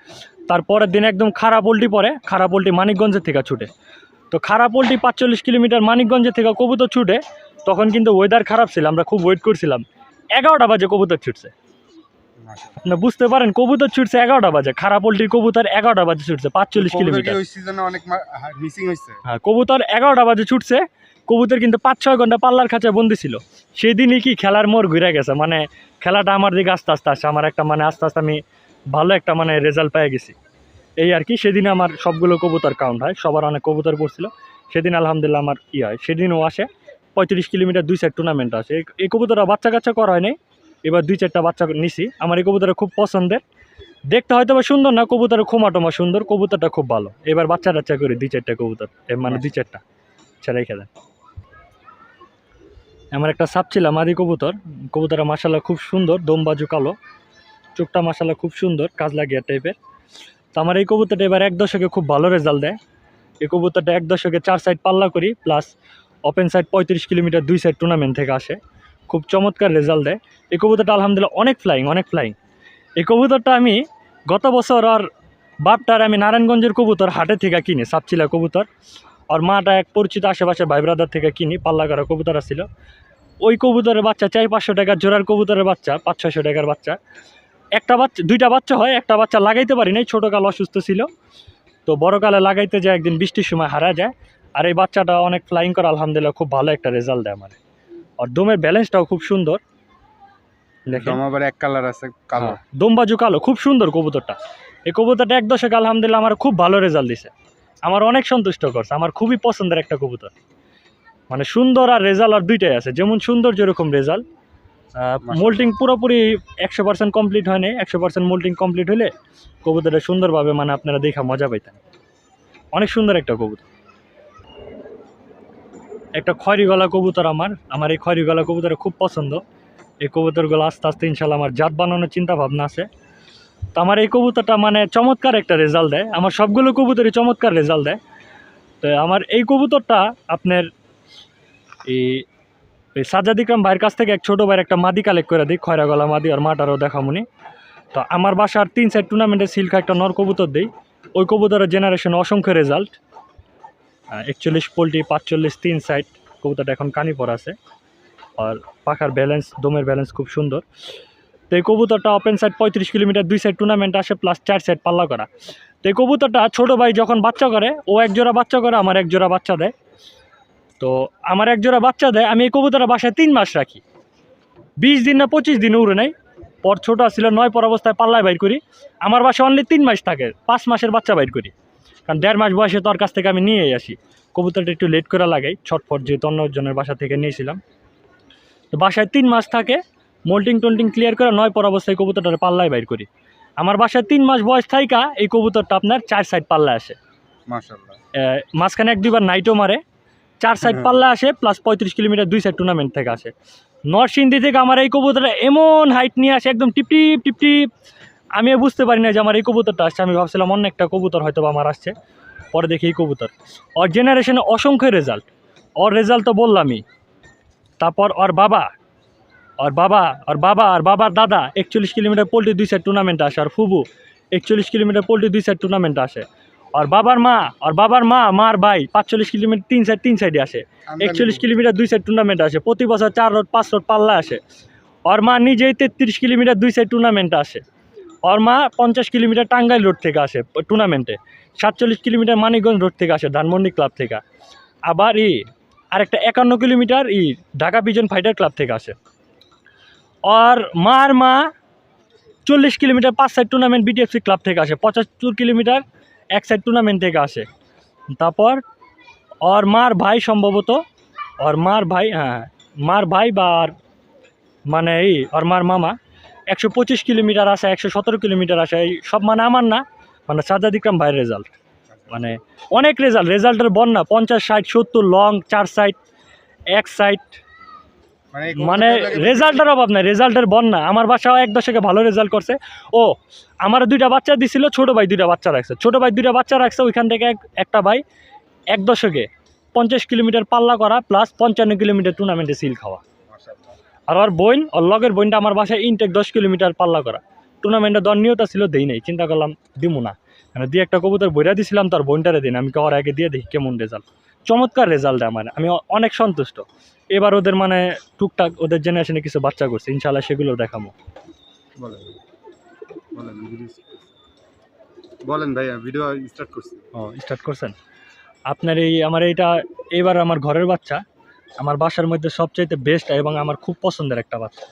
তারপরের দিন একদম খাড়া পোল্ট্রি পরে, খাড়া পোল্ট্রি মানিকগঞ্জের থেকে ছুটে। তো খাড়া পোল্ট্রি 45 কিলোমিটার মানিকগঞ্জের থেকে কবুতর ছুটে, তখন কিন্তু ওয়েদার খারাপ ছিল, আমরা খুব ওয়েট করছিলাম। 11টা বাজে কবুতর ছুটছে। আপনি বুঝতে পারেন কবুতর ছুটছে 11টা বাজে, খাড়া পোল্ট্রির কবুতর 11টা বাজে ছুটছে 45 কিলোমিটার। হ্যাঁ, কবুতর 11টা বাজে ছুটছে। কবুতর কিন্তু 5-6 ঘন্টা পাল্লার খাঁচায় বন্দি ছিল। সেদিনই কি খেলার মোড় ঘুরে গেছে, মানে খেলাটা আমার দিকে আস্তে আস্তে আসে। আমার একটা মানে আস্তে আস্তে আমি ভালো একটা মানে রেজাল্ট পেয়ে গেছি এই আর কি। সেদিনে আমার সবগুলো কবুতর কাউন্ট হয়, সবার অনেক কবুতর পড়ছিল সেদিন। আলহামদুলিল্লাহ আমার হয়, সেদিনও আসে 35 কিলোমিটার 2 সাইড টুর্নামেন্ট আছে। এই কবুতরটা বাচ্চা কাচ্চা করা হয়নি, এবার 2-4টা বাচ্চা নিছি। আমার এই কবুতরটা খুব পছন্দের, দেখতে হয়তো বা সুন্দর না, কবুতরের খোমাটোমা সুন্দর, কবুতরটা খুব ভালো। এবার বাচ্চা টাচ্চা করে 2-4টা কবুতর, মানে 2-4টা ছাড়া রেখে দেন। আমার একটা সাপছিলাম আদি কবুতর, কবুতরটা মাশাআল্লাহ খুব সুন্দর, দমবাজু কালো, চোখটা মাশাআল্লাহ খুব সুন্দর, কাজ লাগিয়া টাইপের। তো আমার এই কবুতরটা এবার 1 দশকে খুব ভালো রেজাল্ট দেয়। এই কবুতরটা 1 দশকে 4 সাইড পাল্লা করি, plus open side 35 kilometre 2 side tournament থেকে আসে, খুব চমৎকার রেজাল্ট দেয়। এই কবুতরটা আলহামদুলিল্লাহ অনেক ফ্লাইং। এই কবুতরটা আমি গত বছর আর বাপটার আমি নারায়ণগঞ্জের কবুতর হাটে থেকে কিনি, সাপচিলা কবুতর। আর মাটা এক পরিচিত আশেপাশে ভাই ব্রাদার থেকে কিনি, পাল্লা করা কবুতর ছিল। ওই কবুতরের বাচ্চা 400-500 টাকার জোড়ার কবুতরের বাচ্চা, 500-600 টাকার বাচ্চা। দুইটা বাচ্চা হয়, একটা বাচ্চা লাগাইতে পারি নাই, ছোটো কাল অসুস্থ ছিল। তো বড় কালে লাগাইতে যায়, একদিন বৃষ্টির সময় হারা যায়। আর এই বাচ্চাটা অনেক ফ্লাইং করে, আলহামদুলিল্লাহ খুব ভালো একটা রেজাল্ট দেয় আমার। আর দমের ব্যালেন্সটাও খুব সুন্দর, দেখেন আবার এক কালার আছে কালো, দমবাজু কালো, খুব সুন্দর কবুতরটা। এই কবুতরটা 1 দশকে আলহামদুলিল্লাহ আমার খুব ভালো রেজাল্ট দিছে, আমার অনেক সন্তুষ্ট করছে। আমার খুবই পছন্দের একটা কবুতর, মানে সুন্দর আর রেজাল্ট আর দুইটাই আছে, যেমন সুন্দর যেরকম রেজাল্ট। মোল্টিং পুরোপুরি 100% কমপ্লিট হয়নি, 100% মোল্টিং কমপ্লিট হলে কবুতরটা সুন্দরভাবে মানে আপনারা দেখা মজা পাইতেন। অনেক সুন্দর একটা কবুতর। একটা খয়রি গলা কবুতর আমার এই খয়রি গলা কবুতর খুব পছন্দ। এই কবুতরগুলো আস্তে আস্তে ইনশাল্লাহ আমার জাত বানানোর চিন্তা ভাবনা আছে। তো আমার এই কবুতরটা মানে চমৎকার একটা রেজাল্ট দেয়, আমার সবগুলো কবুতরই চমৎকার রেজাল্ট দেয়। তো আমার এই কবুতরটা আপনার এই এই সাজ্জাদ ইকরাম ভাইয়ের কাছ থেকে এক ছোটো ভাইয়ের একটা মাদি কালেক্ট করে দিই, খয়রা গলা মাদি, আর মাটারও দেখামুনি। তো আমার বাসার 3 সাইড টুর্নামেন্টে সিল্ক একটা নর কবুতর দিই, ওই কবুতরের জেনারেশন অসংখ্য রেজাল্ট, 41 পোল্ট্রি 45 3 সাইড। কবুতরটা এখন কানি পর আছে, আর পাখার ব্যালেন্স দমের ব্যালেন্স খুব সুন্দর। তো এই কবুতরটা open side 35 kilometre 2 side tournament আসে, প্লাস 4 সাইড পাল্লা করা। তো এই কবুতরটা ছোটো ভাই যখন বাচ্চা করে, ও এক জোড়া বাচ্চা করে, আমার এক জোড়া বাচ্চা দেয়। তো আমার এক জোড়া বাচ্চা দেয়, আমি এই কবুতরটা বাসায় 3 মাস রাখি, 20 দিন না 25 দিন উড়ে নেই। পর ছোটো ছিল 9 পর অবস্থায় পাল্লায় বাইর করি, আমার বাসায় অনলি 3 মাস থাকে, 5 মাসের বাচ্চা বাইর করি, কারণ 1.5 মাস বয়সে তোর কাছ থেকে আমি নিয়েই আসি। কবুতরটা একটু লেট করে লাগাই, ছটফট, যেহেতু অন্যজনের বাসা থেকে নিয়েছিলাম। তো বাসায় 3 মাস থাকে, মোল্টিং টোল্টিং ক্লিয়ার করে 9 পর অবস্থায় কবুতরটা পাল্লায় বাইর করি। আমার বাসায় 3 মাস বয়স থাইকা এই কবুতরটা আপনার 4 সাইড পাল্লা আসে, মাশাআল্লাহ। মাঝখানে 1-2 বার নাইটও মারে, 4 সাইড পাল্লা আসে, প্লাস 35 কিলোমিটার 2 সাইড টুর্নামেন্ট থেকে আসে। নরসিংদী থেকে আমার এই কবুতরটা এমন হাইট নিয়ে আসে, একদম টিপটিপ টিপটিপ। আমি বুঝতে পারি না যে আমার এই কবুতরটা আসছে, আমি ভাবছিলাম অন্য একটা কবুতর হয়তো আমার আসছে, পরে দেখি এই কবুতর। ওর জেনারেশনে অসংখ্য রেজাল্ট, ওর রেজাল্ট তো বললামই। তারপর ওর বাবার দাদা 41 কিলোমিটার পোল্ট্রি 2 সাইড টুর্নামেন্টে আসে, আর ফুবু 41 কিলোমিটার পোল্ট্রি 2 সাইড টুর্নামেন্টে আসে। আর বাবার মার ভাই 45 কিলোমিটার 3 সাইডে আসে, 41 কিলোমিটার 2 সাইড টুর্নামেন্টে আসে, প্রতি বছর 4 রোড 5 রোড পাল্লা আসে। ওর মা নিজেই 33 কিলোমিটার 2 সাইড টুর্নামেন্টে আসে। ওর মা 50 কিলোমিটার টাঙ্গাইল রোড থেকে আসে টুর্নামেন্টে, 47 কিলোমিটার মানিকগঞ্জ রোড থেকে আসে ধানমন্ডি ক্লাব থেকে, আবার আরেকটা 51 kilometre Dhaka pigeon fighter club থেকে আসে। আর মার মা 40 kilometre 5 side tournament BTFC club থেকে আসে, 75 কিলোমিটার 1 সাইড টুর্নামেন্ট থেকে আসে। তারপর ওর মার ভাই সম্ভবত, ওর মার ভাই, মার ভাই বা মানে ওর মার মামা 125 কিলোমিটার আসে, 117 কিলোমিটার আসে। এই সব মানে আমার না, মানে সাজ্জাদ ইকরাম ভাইয়ের রেজাল্ট, মানে অনেক রেজাল্টের বন্যা, 50 60 70 লং 4 সাইড 1 সাইড, মানে রেজাল্টের অভাব নাই, রেজাল্টের বন্যা। আমার বাসাও 1 দশকে ভালো রেজাল্ট করছে। ও আমার 2টা বাচ্চা দিছিল, ছোটো ভাই 2টা বাচ্চা রাখছে, ওইখান থেকে একটা ভাই 1 দশকে 50 কিলোমিটার পাল্লা করা, প্লাস 55 কিলোমিটার টুর্নামেন্টে সিল খাওয়া। আর ওর লগের বোনটা আমার বাসায় ইনটেক 10 কিলোমিটার পাল্লা করা, টুর্নামেন্টে দর নিয়তা ছিল, দেই নাই, চিন্তা করলাম দিমু না, মানে দিয়ে একটা কবুতর বইরা দিছিলাম, তার বোনটারে দিন, আমি ওর আগে দিয়ে দেখি কেমন রেজাল্ট। চমৎকার রেজাল্ট আমার, আমি অনেক সন্তুষ্ট। এবার ওদের মানে টুকটাক ওদের জেনারেশনে কিছু বাচ্চা করছে, ইনশাল্লাহ সেগুলো দেখাবো। বলেন ভাইয়া, ভিডিও স্টার্ট করছি। স্টার্ট করছেন আপনার আমার এইটা এবার আমার ঘরের বাচ্চা, আমার বাসার মধ্যে সবচাইতে বেস্ট এবং আমার খুব পছন্দের একটা বাচ্চা।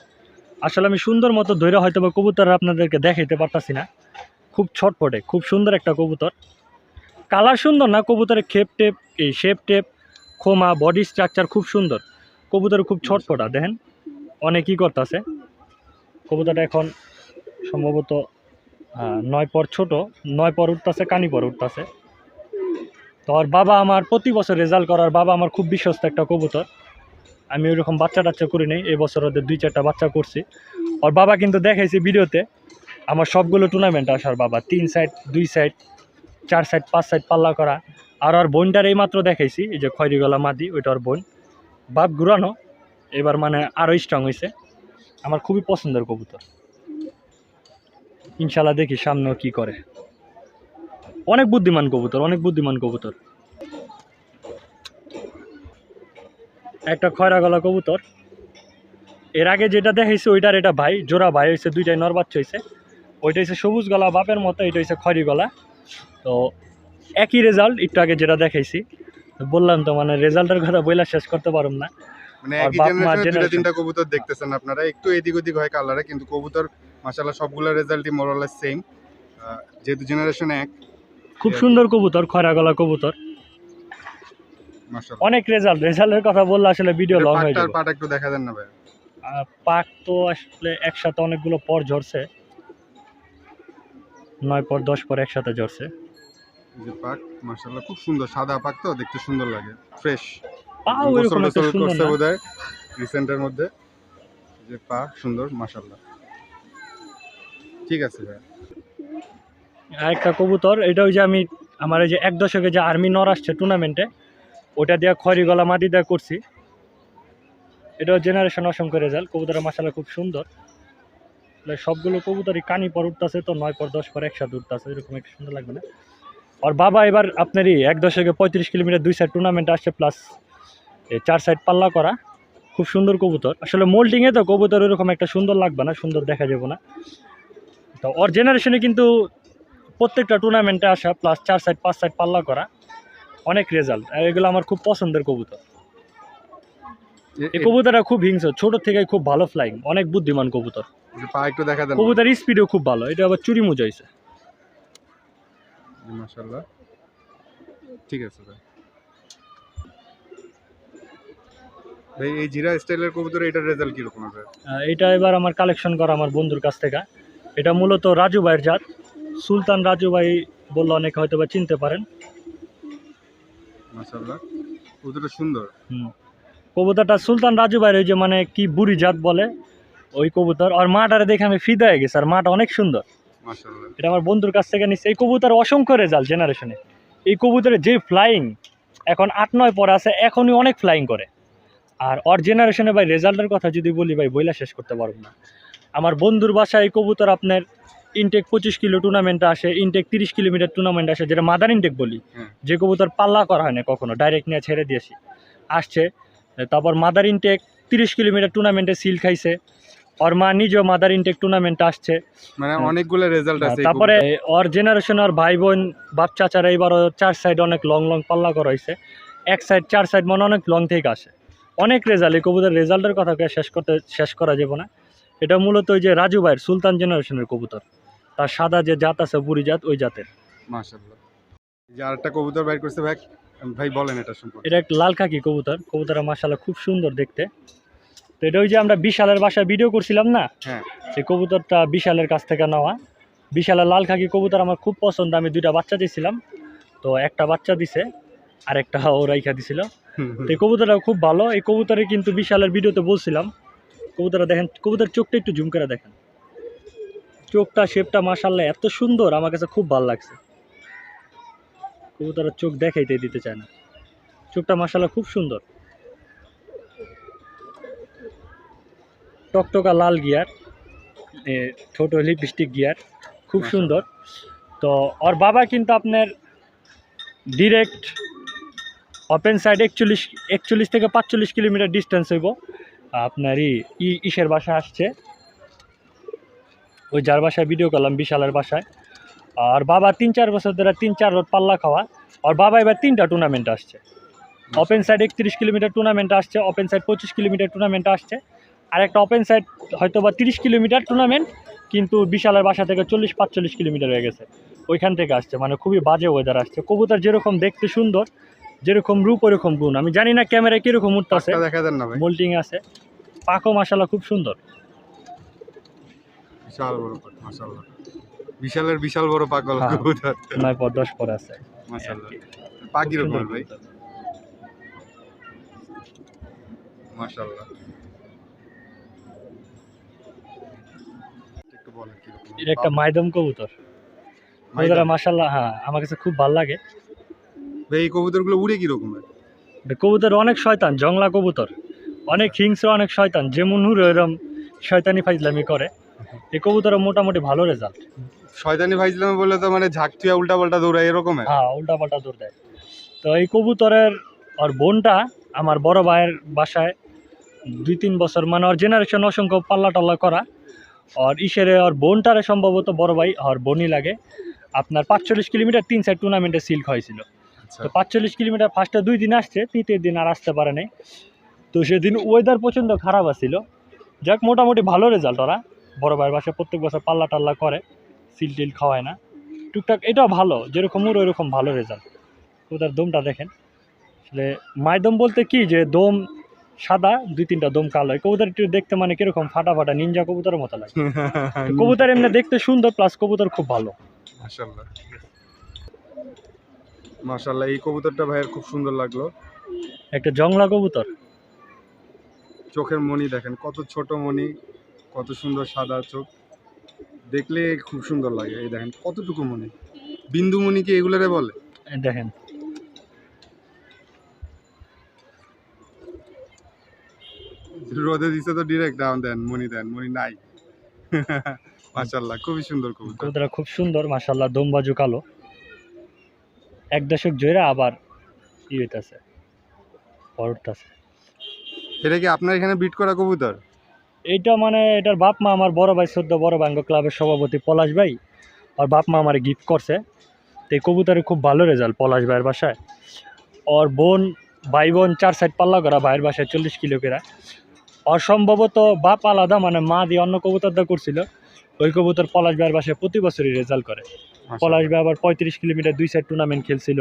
আসলে আমি সুন্দর মতো ধরে হয়তো বা কবুতর আপনাদেরকে দেখাইতে পারতাছি না, খুব ছটপটে, খুব সুন্দর একটা কবুতর। কালার সুন্দর না, কবুতরের শেপ টেপ খোমা বডি স্ট্রাকচার খুব সুন্দর, কবুতর খুব ছটপটা। দেখেন অনেক করতেছে কবুতরটা, এখন সম্ভবত 9 পর ছোট, 9 পর উঠতেছে, কানি পর উঠতেছে। তো ওর বাবা আমার প্রতি বছর রেজাল্ট করার, বাবা আমার খুব বিশ্বস্ত একটা কবুতর। আমি ওইরকম বাচ্চা টাচ্চা করি নাই, এবছর ওদের 2-4টা বাচ্চা করছি। ওর বাবা কিন্তু দেখাইছি ভিডিওতে আমার সবগুলো টুর্নামেন্টে আসার বাবা, 3 সাইড 2 সাইড 4 সাইড 5 সাইড পাল্লা করা। আর ওর বোনটার এইমাত্র দেখাইছি, এই যে খয়রি গলা মাদি, ওইটা ওর বোন, বাপ ঘুরানো, এবার মানে আরও স্ট্রং হয়েছে। আমার খুবই পছন্দের কবুতর, ইনশাল্লাহ দেখি সামনেও কি করে। অনেক বুদ্ধিমান কবুতর। একটা খয়রা গলা কবুতর, এর আগে যেটা দেখাইছে ওইটার এটা ভাই, জোড়া ভাই হয়েছে, 2টাই নর বাচ্চা হয়েছে। ওইটা হচ্ছে সবুজ গলা বাপের মতো, এটা হচ্ছে খয়রি গলা। তো একই রেজাল্ট, একটু আগে যেটা দেখাইছি। বললাম তো মানে রেজাল্টের কথা বইলা শেষ করতে পারুম না। মানে একই জেনারেশনে 2-3টা কবুতর দেখতেছেন আপনারা, একটু এদিক ওদিক হয় কালারে, কিন্তু কবুতর মাশাআল্লাহ সবগুলো রেজাল্টই মোর অল সেম, যেহেতু জেনারেশন এক। খুব সুন্দর কবুতর, খয়রা গলা কবুতর, মাশাআল্লাহ অনেক রেজাল্টের কথা বললে আসলে ভিডিও লং হয়ে যাবে। পাট একটু দেখা দেন না ভাই। পাক তো আসলে একসাথে অনেকগুলো পর ঝরছে, 9 পর 10 পর একসাথে ঝরছে। যে পাক মাশাআল্লাহ খুব সুন্দর, সাদা পাক তো দেখতে সুন্দর লাগে, ফ্রেশ। পাও এরকম গোসল একটা টোসল সুন্দর করছে না। বোধহয় রিসেন্টের মধ্যে, যে পা সুন্দর মাশাআল্লাহ। ঠিক আছে ভাই। আরেকটা কবুতর, এটা ওই যে আমি আমার এই যে 1 দশকে যে আর্মি নর আসছে টুর্নামেন্টে, ওটা দিয়ে খয়রি গলা মাটি দিয়ে করছি। এটাও জেনারেশন অসংখ্য রেজাল্ট। কবুতরের মাশাআল্লাহ খুব সুন্দর। সবগুলো কবুতরই কানি পর উঠতেছে, তো 9 পর 10 পর একসাথে উঠতেছে, এরকম একটা সুন্দর লাগবে না। আর বাবা এবার আপনারই 1 দশকে 35 কিলোমিটার 2 সাইড টুর্নামেন্ট আসছে, প্লাস 4 সাইড পাল্লা করা, খুব সুন্দর কবুতর। আসলে মোল্ডিংয়ে তো কবুতর এরকম একটা সুন্দর লাগবে না, সুন্দর দেখা যাবে না। তো ওর জেনারেশনে কিন্তু প্রত্যেকটা টুর্নামেন্টে আসা, প্লাস 4 সাইড 5 সাইড পাল্লা করা, অনেক রেজাল্ট। আর এগুলো আমার খুব পছন্দের কবুতর। এই কবুতরটা খুব হিংস্র, ছোট থেকে খুব ভালো ফ্লাইং, অনেক বুদ্ধিমান কবুতর। পা একটু দেখা দেন কবুতর স্পিডও খুব ভালো। এটা আবার চুরি মুজা হয়েছে। মাশাআল্লাহ। ঠিক আছে ভাই। ভাই এই জিরা স্টাইলের কবুতর, এটার রেজাল্ট কিরকম হবে? এটা এবার আমার কালেকশন করা আমার বন্ধুর কাছ থেকে। এটা মূলত রাজু ভাইয়ের জাত, সুলতান রাজু ভাই বললে অনেকে হয়তো বা চিনতে পারেন। মাশাআল্লাহ, কবুতরটা সুন্দর। কবুতরটা সুলতান রাজু ভাইয়ের ওই যে মানে কি বুড়ি জাত বলে ওই কবুতর। আর মাটারে দেখে আমি ফিদা হয়ে গেছি, আর মাটা অনেক সুন্দর। মাশাআল্লাহ। এটা আমার বন্ধুর কাছ থেকে নিচ্ছে। এই কবুতর অসংখ্য রেজাল্ট জেনারেশনে। এই কবুতরের যে ফ্লাইং এখন 8-9 পরে আছে, এখনই অনেক ফ্লাইং করে। আর ওর জেনারেশনে ভাই রেজাল্টের কথা যদি বলি ভাই, বইলা শেষ করতে পারব না। আমার বন্ধুর বাসায় এই কবুতর আপনার ইনটেক 25 কিলো টুর্নামেন্টে আসে, ইনটেক 30 কিলোমিটার টুর্নামেন্ট আসে, যেটা মাদার ইনটেক বলি। যে কবুতর পাল্লা করা হয় না কখনো, ডাইরেক্ট নিয়ে ছেড়ে দিয়েছি, আসছে। তারপর মাদার ইনটেক 30 কিলোমিটার টুর্নামেন্টে সিল খাইছে। ওর মা নিজেও মাদার ইনটেক টুর্নামেন্টে আসছে, মানে অনেকগুলো রেজাল্ট আছে। তারপরে ওর জেনারেশন ওর ভাই বোন বাপ চাচারা এবার 4 সাইড অনেক লং লং পাল্লা করা হয়েছে। 1 সাইড 4 সাইড মানে অনেক লং থেকে আসে, অনেক রেজাল্ট। এই কবুতর রেজাল্টের কথা শেষ করা যাবে না। এটা মূলত ওই যে রাজু ভাইয়ের সুলতান জেনারেশনের কবুতর, তার সাদা যে জাত আছে বুড়ি জাত, ওই জাতের। মাশাআল্লাহ। এই যে আরেকটা কবুতর বাইর করছে ভাই, ভাই বলেন এটা সম্পর্কে। এটা একটা লাল খাকি কবুতর। কবুতরটা মাশাআল্লাহ খুব সুন্দর দেখতে। তো এটা ওই যে আমরা বিশালের বাসায় ভিডিও করছিলাম না, হ্যাঁ, সেই কবুতরটা বিশালের কাছ থেকে নেওয়া। বিশালের লাল খাকি কবুতর আমার খুব পছন্দ। আমি 2টা বাচ্চা দিয়েছিলাম, তো একটা বাচ্চা দিছে, আরেকটা ও রাইখা দিছিল। তো এই কবুতরটা খুব ভালো। এই কবুতরে কিন্তু বিশালের ভিডিওতে বলছিলাম, কবুতরটা দেখেন, কবুতর চোখটা একটু জুম করে দেখেন, চোখটা শেপটা মাশাআল্লাহ এত সুন্দর, আমার কাছে খুব ভালো লাগছে। কবুতরের চোখ দেখাইতে দিতে চায় না, চোখটা মাশাআল্লাহ খুব সুন্দর। টকটকা লাল গিয়ার, ছোট লিপস্টিক গিয়ার, খুব সুন্দর। তো ওর বাবা কিন্তু আপনার ডিরেক্ট ওপেন সাইড 41 থেকে 45 কিলোমিটার ডিস্টেন্স হইব আপনার ইসের বাসায় আসছে, ওই যার বাসায় ভিডিও করলাম বিশালের বাসায়। আর বাবা 3-4 বছর ধরে 3-4 রোড পাল্লা খাওয়া। আর বাবা এবার 3টা টুর্নামেন্ট আসছে। ওপেন সাইড 31 কিলোমিটার টুর্নামেন্ট আসছে, ওপেন সাইড 25 কিলোমিটার টুর্নামেন্ট আসছে, আর একটা ওপেন সাইড হয়তো বা 30 কিলোমিটার টুর্নামেন্ট, কিন্তু বিশালের বাসা থেকে 40-45 কিলোমিটার হয়ে গেছে, ওইখান থেকে আসছে। মানে খুবই বাজে ওয়েদার আসছে। কবুতর যেরকম দেখতে সুন্দর, যেরকম রূপ ওরকম গুণ। আমি জানি না ক্যামেরায় কিরকম উঠতেছে, দেখা দেন না ভাই। মোল্টিং আছে, পাকও মাশাআল্লাহ খুব সুন্দর। বিশাল বড় পাক মাশাআল্লাহ। বিশালের বিশাল বড় পাগল হ্যাঁ। কবুতর 9 পর 10 পর আছে মাশাআল্লাহ। পাক কি রকম ভাই? মাশাআল্লাহ। একটু বলেন কি রকম? এটা একটা মাইদম কবুতর। কবুতরটা মাশাআল্লাহ, হ্যাঁ আমার কাছে খুব ভালো লাগে। ভাই এই কবুতরগুলো উড়ে কি রকম ভাই? কবুতর অনেক শয়তান, জংলা কবুতর, অনেক হিংস্র, অনেক শয়তান। যেমন উড়ে ওরকম শয়তানি ফাইজলামি করে। এই কবুতর মোটামুটি ভালো রেজাল্ট। শয়তানি ভাইজলাম বলে তো মানে ঝাঁক থুয়া উল্টা পাল্টা দৌড়ায় এরকম? হ্যাঁ, উল্টা পাল্টা দৌড় দেয়। তো এই কবুতরের ওর বোনটা আমার বড় ভাইয়ের বাসায় 2-3 বছর, মানে ওর জেনারেশন অসংখ্য পাল্লা টাল্লা করা। আর ইসেরে ওর বোনটারে সম্ভবত বড় ভাই আর বোনই লাগে। আপনার 45 কিলোমিটার 3 সাইড টুর্নামেন্টে সিল্ক হয়েছিল। তো 45 কিলোমিটার ফার্স্টে 2 দিন আসছে, তৃতীয় দিন আর আসতে পারে নাই। তো সেদিন ওয়েদার প্রচণ্ড খারাপ আছিল। যাক, মোটামুটি ভালো রেজাল্ট। ওরা বড় ভাইয়ের বাসায় প্রত্যেক বছর পাল্লা টাল্লা করে, সিল টিল খাওয়ায় না টুকটাক। এটাও ভালো, যেরকম ওর ওইরকম ভালো রেজাল্ট। ওটার দমটা দেখেন, আসলে মাইদম বলতে কি যে দম সাদা, 2-3টা দম কালো। কবুতর একটু দেখতে মানে কিরকম ফাটা ফাটা নিনজা কবুতরের মতো লাগে। কবুতর এমনি দেখতে সুন্দর, প্লাস কবুতর খুব ভালো। মাশাআল্লাহ। মাশাআল্লাহ, এই কবুতরটা ভাইয়ের খুব সুন্দর লাগলো। একটা জংলা কবুতর। চোখের মণি দেখেন, কত ছোট মণি, কত সুন্দর সাদা চোখ, দেখলে খুব সুন্দর লাগে। এই দেখেন কতটুকু মণি, বিন্দু মণি কি এগুলোরে বলে? এই দেখেন রোদে দিছে তো ডিরেক্ট ডাউন দেন, মণি দেন, মণি নাই। মাশাআল্লাহ, খুবই সুন্দর কবুতর। কবুতরটা খুব সুন্দর মাশাআল্লাহ, দমবাজু কালো, এক দশক জোড়া আবার ই হইতাছে, পড়তাছে। এটা কি আপনার এখানে বিট করা কবুতর? এইটা মানে এটার বাপ মা আমার বড় ভাই, সদ্য বড় ভাঙ্গ ক্লাবের সভাপতি পলাশ ভাই, আর বাপ মা আমার গিফট করছে। তো এই কবুতরের খুব ভালো রেজাল্ট পলাশ ভাইয়ের বাসায়। ওর বোন, ভাই বোন 4 সাইড পাল্লা করা, ভাইয়ের বাসায় 40 কিলো করে। আর সম্ভবত বাপ আলাদা, মানে মা দিয়ে অন্য কবুতর দা করছিল। ওই কবুতর পলাশ ভাইয়ের বাসায় প্রতি বছরই রেজাল্ট করে। পলাশ ভাই আবার 35 কিলোমিটার 2 সাইড টুর্নামেন্ট খেলছিল।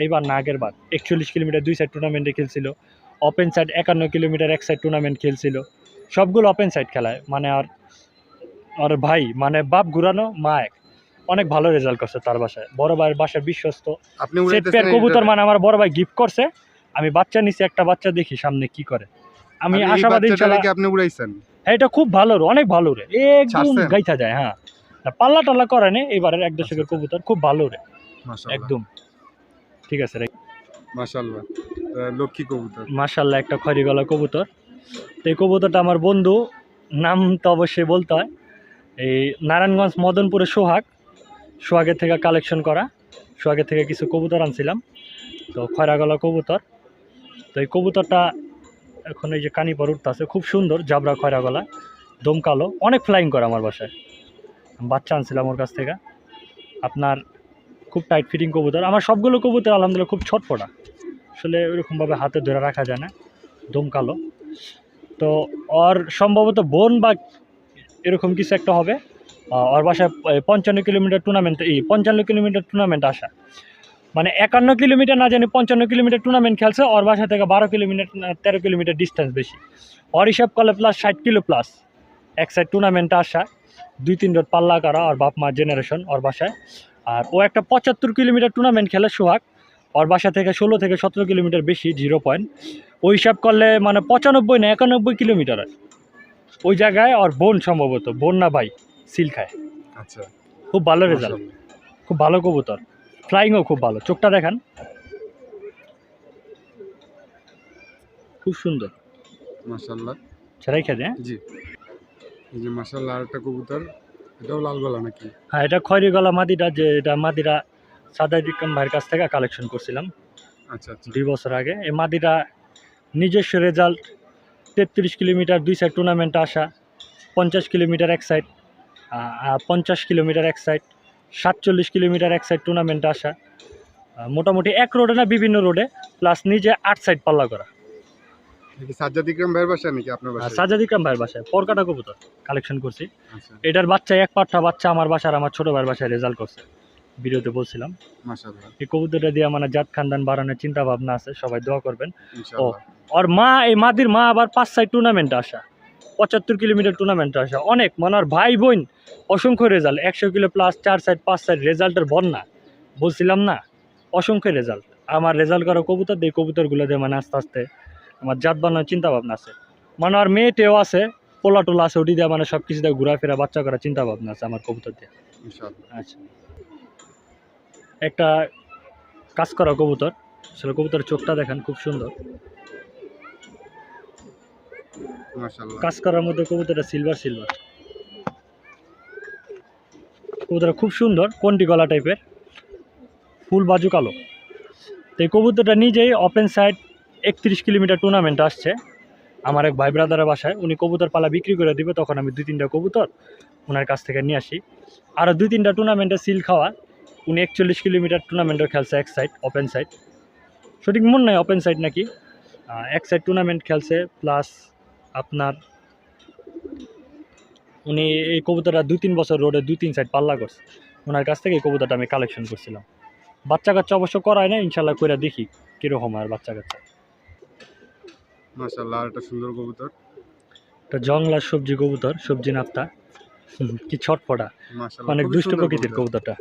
এইবার না, আগের বার 41 কিলোমিটার 2 সাইড টুর্নামেন্টে খেলছিল। Open side 51 kilometre 1 side tournament খেলছিল। সবগুলো ওপেন সাইড খেলায়, মানে আর ভাই মানে বাপ ঘুরানো মা এক, অনেক ভালো রেজাল্ট করছে তার বাসায়। বড় ভাইয়ের বাসায় বিশ্বস্ত আপনি সেট উড়াইতেছেন পেয়ার কবুতর, মানে আমার বড় ভাই গিফট করছে। আমি বাচ্চা নিছি, একটা বাচ্চা দেখি সামনে কি করে। আমি আশাবাদী ইনশাআল্লাহ। আপনি উড়াইছেন? হ্যাঁ, এটা খুব ভালো রে, অনেক ভালো রে, একদম ছাড়ছেন? গাইথা যায়। হ্যাঁ, পাল্লা টাল্লা করে না, এবারের এক দশকের কবুতর খুব ভালো রে, মাশাআল্লাহ, একদম ঠিক আছে রে। মাশাআল্লাহ, লক্ষ্মী কবুতর। মাশাআল্লাহ, একটা খয়রি গলা কবুতর। তো এই কবুতরটা আমার বন্ধু, নাম তো অবশ্যই বলতে হয়, এই নারায়ণগঞ্জ মদনপুরে সোহাগের থেকে কালেকশন করা, সোহাগের থেকে কিছু কবুতর আনছিলাম। তো খয়রা গলা কবুতর। তো এই কবুতরটা এখন এই যে কানিপর উঠতেছে, খুব সুন্দর, জাবরা খয়রা গলা, দম কালো, অনেক ফ্লাইং করে আমার বাসায়। বাচ্চা আনছিলাম ওর কাছ থেকে। আপনার খুব টাইট ফিটিং কবুতর। আমার সবগুলো কবুতর আলহামদুলিল্লাহ খুব ছটফটা, আসলে ওইরকমভাবে হাতে ধরে রাখা যায় না, দম কালো। তো ওর সম্ভবত বোন বা এরকম কিছু একটা হবে। ওর বাসায় 55 কিলোমিটার টুর্নামেন্ট, 55 কিলোমিটার টুর্নামেন্ট আসা, মানে 51 কিলোমিটার না জানি 55 কিলোমিটার টুর্নামেন্ট খেলছে। ওর বাসা থেকে 12 কিলোমিটার 13 কিলোমিটার ডিস্টেন্স বেশি। ওর হিসাব করলে প্লাস 60 কিলো প্লাস এক সাইড টুর্নামেন্টে আসা, 2-3 রোড পাল্লা করা, ওর বাপ মা জেনারেশন ওর বাসায়। আর ও একটা 75 কিলোমিটার টুর্নামেন্ট খেলে সোহাগ, ওর বাসা থেকে 16 থেকে 17 কিলোমিটার বেশি, 0 পয়েন্ট। ওই হিসাব করলে মানে 95 না 91 কিলোমিটার ওই জায়গায়। ওর বোন, সম্ভবত বোন না ভাই, সিল খায়। আচ্ছা, খুব ভালো রেজাল্ট, খুব ভালো কবুতর, ফ্লাইংও খুব ভালো। চোখটা দেখান, খুব সুন্দর, মাশাআল্লাহ। সেটাই খেয়ে হ্যাঁ। জি, এই যে মাশাআল্লাহ, আরেকটা কবুতর, এটাও লাল গলা নাকি? হ্যাঁ, এটা খয়রি গলা মাদিটা, যে এটা মাদিরা সাদাই বিক্রম ভাইয়ের কাছ থেকে কালেকশন করছিলাম আচ্ছা আচ্ছা, 2 বছর আগে। এই মাদিটা নিজস্ব রেজাল্ট 33 কিলোমিটার 2 সাইড টুর্নামেন্টে আসা, 50 কিলোমিটার এক সাইড, 50 কিলোমিটার এক সাইড, 47 কিলোমিটার এক সাইড টুর্নামেন্টে আসা, মোটামুটি এক রোডে না বিভিন্ন রোডে, প্লাস নিজে 8 সাইড পাল্লা করা। কি সাজ্জাদ ইকরাম ভাইয়ের বাসা নাকি আপনার বাসা? সাজাদ ইকরাম ভাইয়ের বাসায় পরকাটা কবুতর কালেকশন করছি। আচ্ছা, এটার বাচ্চা এক পাঠা বাচ্চা আমার বাসার, আমার ছোট ভাইয়ের বাসায় রেজাল্ট করছে, ভিডিওতে বলছিলাম। মাশাআল্লাহ, এই কবুতরটা দিয়ে মানে জাত খানদান বাড়ানোর চিন্তা ভাবনা আছে, সবাই দোয়া করবেন। ইনশাআল্লাহ। ওর মা, এই মাদির মা আবার 5 সাইড টুর্নামেন্টে আসা, 75 কিলোমিটার টুর্নামেন্টে আসা, অনেক, মানে ওর ভাই বোন অসংখ্য result, 100 kilo plus 4 side 5 side রেজাল্টের বন্যা, বলছিলাম না, অসংখ্য রেজাল্ট। আমার রেজাল্ট করা কবুতর দিয়ে, কবুতরগুলো দিয়ে মানে আস্তে আস্তে আমার জাত বানানোর চিন্তা ভাবনা আছে। মানে আর মেয়েটেও আছে, পোলা টোলা আছে, ওটি দিয়ে মানে সব কিছু দিয়ে ঘোরাফেরা বাচ্চা করার চিন্তা ভাবনা আছে আমার কবুতর দিয়ে। ইনশাআল্লাহ, আচ্ছা, একটা কাজ করা কবুতর, আসলে কবুতরের চোখটা দেখেন, খুব সুন্দর, মাশাআল্লাহ, কাজ করার মধ্যে কবুতরটা সিলভার কবুতরটা খুব সুন্দর, কোনটি গলা টাইপের, ফুল বাজু কালো। তো এই কবুতরটা নিজেই ওপেন সাইড 31 কিলোমিটার টুর্নামেন্ট আসছে আমার এক ভাই ব্রাদারের বাসায়। উনি কবুতর পালা বিক্রি করে দিবে, তখন আমি 2-3টা কবুতর ওনার কাছ থেকে নিয়ে আসি। আরও 2-3টা টুর্নামেন্টে সিল খাওয়া। উনি 41 কিলোমিটার টুর্নামেন্টও খেলছে এক সাইড, ওপেন সাইড, সঠিক মন নাই ওপেন সাইড নাকি, এক সাইড টুর্নামেন্ট খেলছে। প্লাস আপনার উনি এই কবুতরটা 2-3 বছর রোডে 2-3 সাইড পাল্লা করছে। ওনার কাছ থেকে এই কবুতরটা আমি কালেকশন করছিলাম। বাচ্চা কাচ্চা অবশ্য করায় না, ইনশাল্লাহ করে দেখি কীরকম আর বাচ্চা কাচ্চা। মাশাআল্লাহ, আরেকটা সুন্দর কবুতর, একটা জংলার সবজি কবুতর, সবজি নাপ্তা, কি ছটফটা, মাশাআল্লাহ, অনেক খুবই দুষ্ট সুন্দর প্রকৃতির কবুতর। কবুতরটা।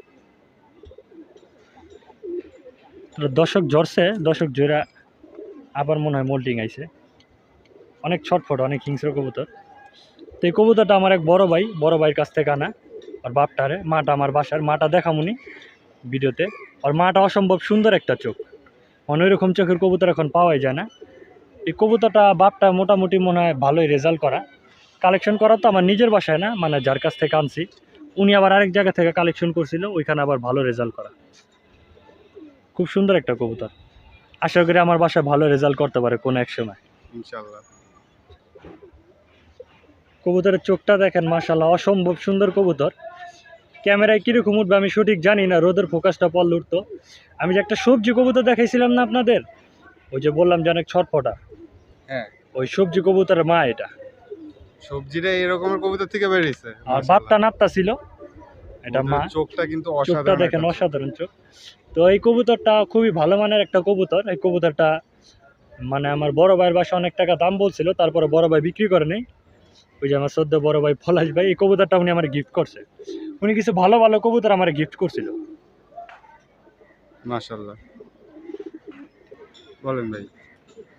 তো দর্শক ঝরছে, দর্শক জোড়া আবার মনে হয় মোল্টিং আইছে। অনেক ছটফট, অনেক হিংস্র কবুতর। তো এই কবুতরটা আমার এক বড় ভাইয়ের কাছ থেকে আনা। আর বাপটারে, মাটা আমার বাসার, মাটা দেখামুনি ভিডিওতে। আর মাটা অসম্ভব সুন্দর একটা চোখ, মানে ওইরকম চোখের কবুতর এখন পাওয়াই যায় না। এই কবুতরটা বাপটা মোটামুটি মনে হয় ভালোই রেজাল্ট করা। কালেকশন করা তো আমার নিজের বাসায় না, মানে যার কাছ থেকে আনছি উনি আবার আরেক জায়গা থেকে কালেকশন করছিল, ওইখানে আবার ভালো রেজাল্ট করা। খুব সুন্দর একটা কবুতর, আশা করি আমার বাসায় ভালো রেজাল্ট করতে পারে কোনো এক সময়। ইনশাআল্লাহ। কবুতরের চোখটা দেখেন, মাশাআল্লাহ অসম্ভব সুন্দর কবুতর। ক্যামেরায় কীরকম উঠবে আমি সঠিক জানি না, রোদের ফোকাসটা পড়লে উঠতো। আমি যে একটা সবজি কবুতর দেখাইছিলাম না আপনাদের, ওই যে বললাম যে অনেক ছটফটা, হ্যাঁ, ওই সবজি কবুতরের মা এটা। সবজিটা এরকমের কবুতর থেকে বেরিয়েছে। আর বাপটা নাপটা ছিল, এটা মা। চোখটা কিন্তু চোখটা অসাধারণ দেখেন, একটা চোখ। অসাধারণ চোখ। তো এই কবুতরটা খুবই ভালো মানের একটা কবুতর। এই কবুতরটা মানে আমার বড় ভাইয়ের বাসা অনেক টাকা দাম বলছিল, তারপরে বড় ভাই বিক্রি করে নেই। ওই যে আমার সদ্য বড় ভাই পলাশ ভাই, এই কবুতরটা উনি আমার গিফট করছে। উনি কিছু ভালো ভালো কবুতর আমার গিফট করছিল। মাশাআল্লাহ, বলেন ভাই।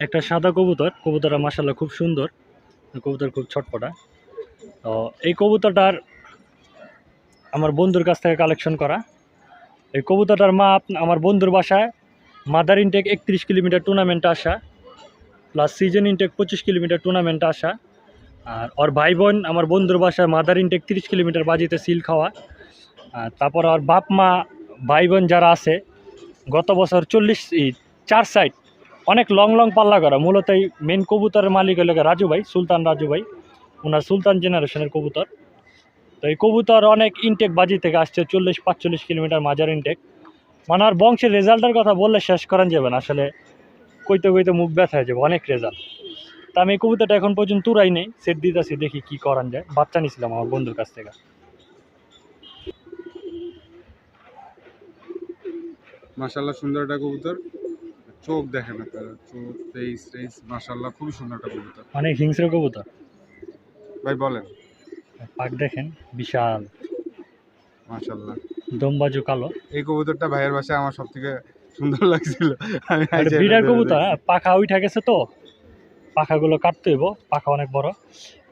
একটা সাদা কবুতর, কবুতরটা মাশাআল্লাহ খুব সুন্দর, কবুতর খুব ছটপটা। তো এই কবুতরটার আমার বন্ধুর কাছ থেকে কালেকশন করা। এই কবুতরটার মা আমার বন্ধুর বাসায় মাদার ইনটেক 31 কিলোমিটার টুর্নামেন্টে আসা, প্লাস সিজন ইনটেক 25 কিলোমিটার টুর্নামেন্টে আসা। আর ওর ভাই বোন আমার বন্ধুর বাসায় মাদার ইনটেক 30 কিলোমিটার বাজিতে সিল খাওয়া। আর তারপর ওর বাপ মা ভাই বোন যারা আছে গত বছর 4 সাইড অনেক লং লং পাল্লা করা। মূলত এই মেন কবুতরের মালিক হলো রাজু ভাই, সুলতান রাজু ভাই, ওনার সুলতান জেনারেশনের কবুতর। তো এই কবুতর অনেক ইনটেক বাজি থেকে আসছে, 40-45 কিলোমিটার মাজার ইনটেক। মানে আর বংশের রেজাল্টের কথা বললে শেষ করান যাবে না আসলে, কইতে কইতে মুখ ব্যথা হয়ে যাবে, অনেক রেজাল্ট। তা আমি এই কবুতরটা এখন পর্যন্ত তুরাই নেই, সেট দিতেছি, দেখি কি করান যায়। বাচ্চা নিয়েছিলাম আমার বন্ধুর কাছ থেকে। মাশাআল্লাহ, সুন্দর একটা কবুতর। চোখ দেখেন আপনারা, চোখ, ফেস মাশাআল্লাহ খুবই সুন্দর একটা কবুতর। অনেক হিংস্র কবুতর। ভাই বলেন। পাক দেখেন বিশাল, মাশাআল্লাহ, দমবাজু কালো। এই কবুতরটা ভাইয়ের বাসায় আমার সবথেকে সুন্দর লাগছিল। আমি বিরাট কবুতর, পাখা উঠা গেছে তো, পাখাগুলো কাটতে হইব, পাখা অনেক বড়।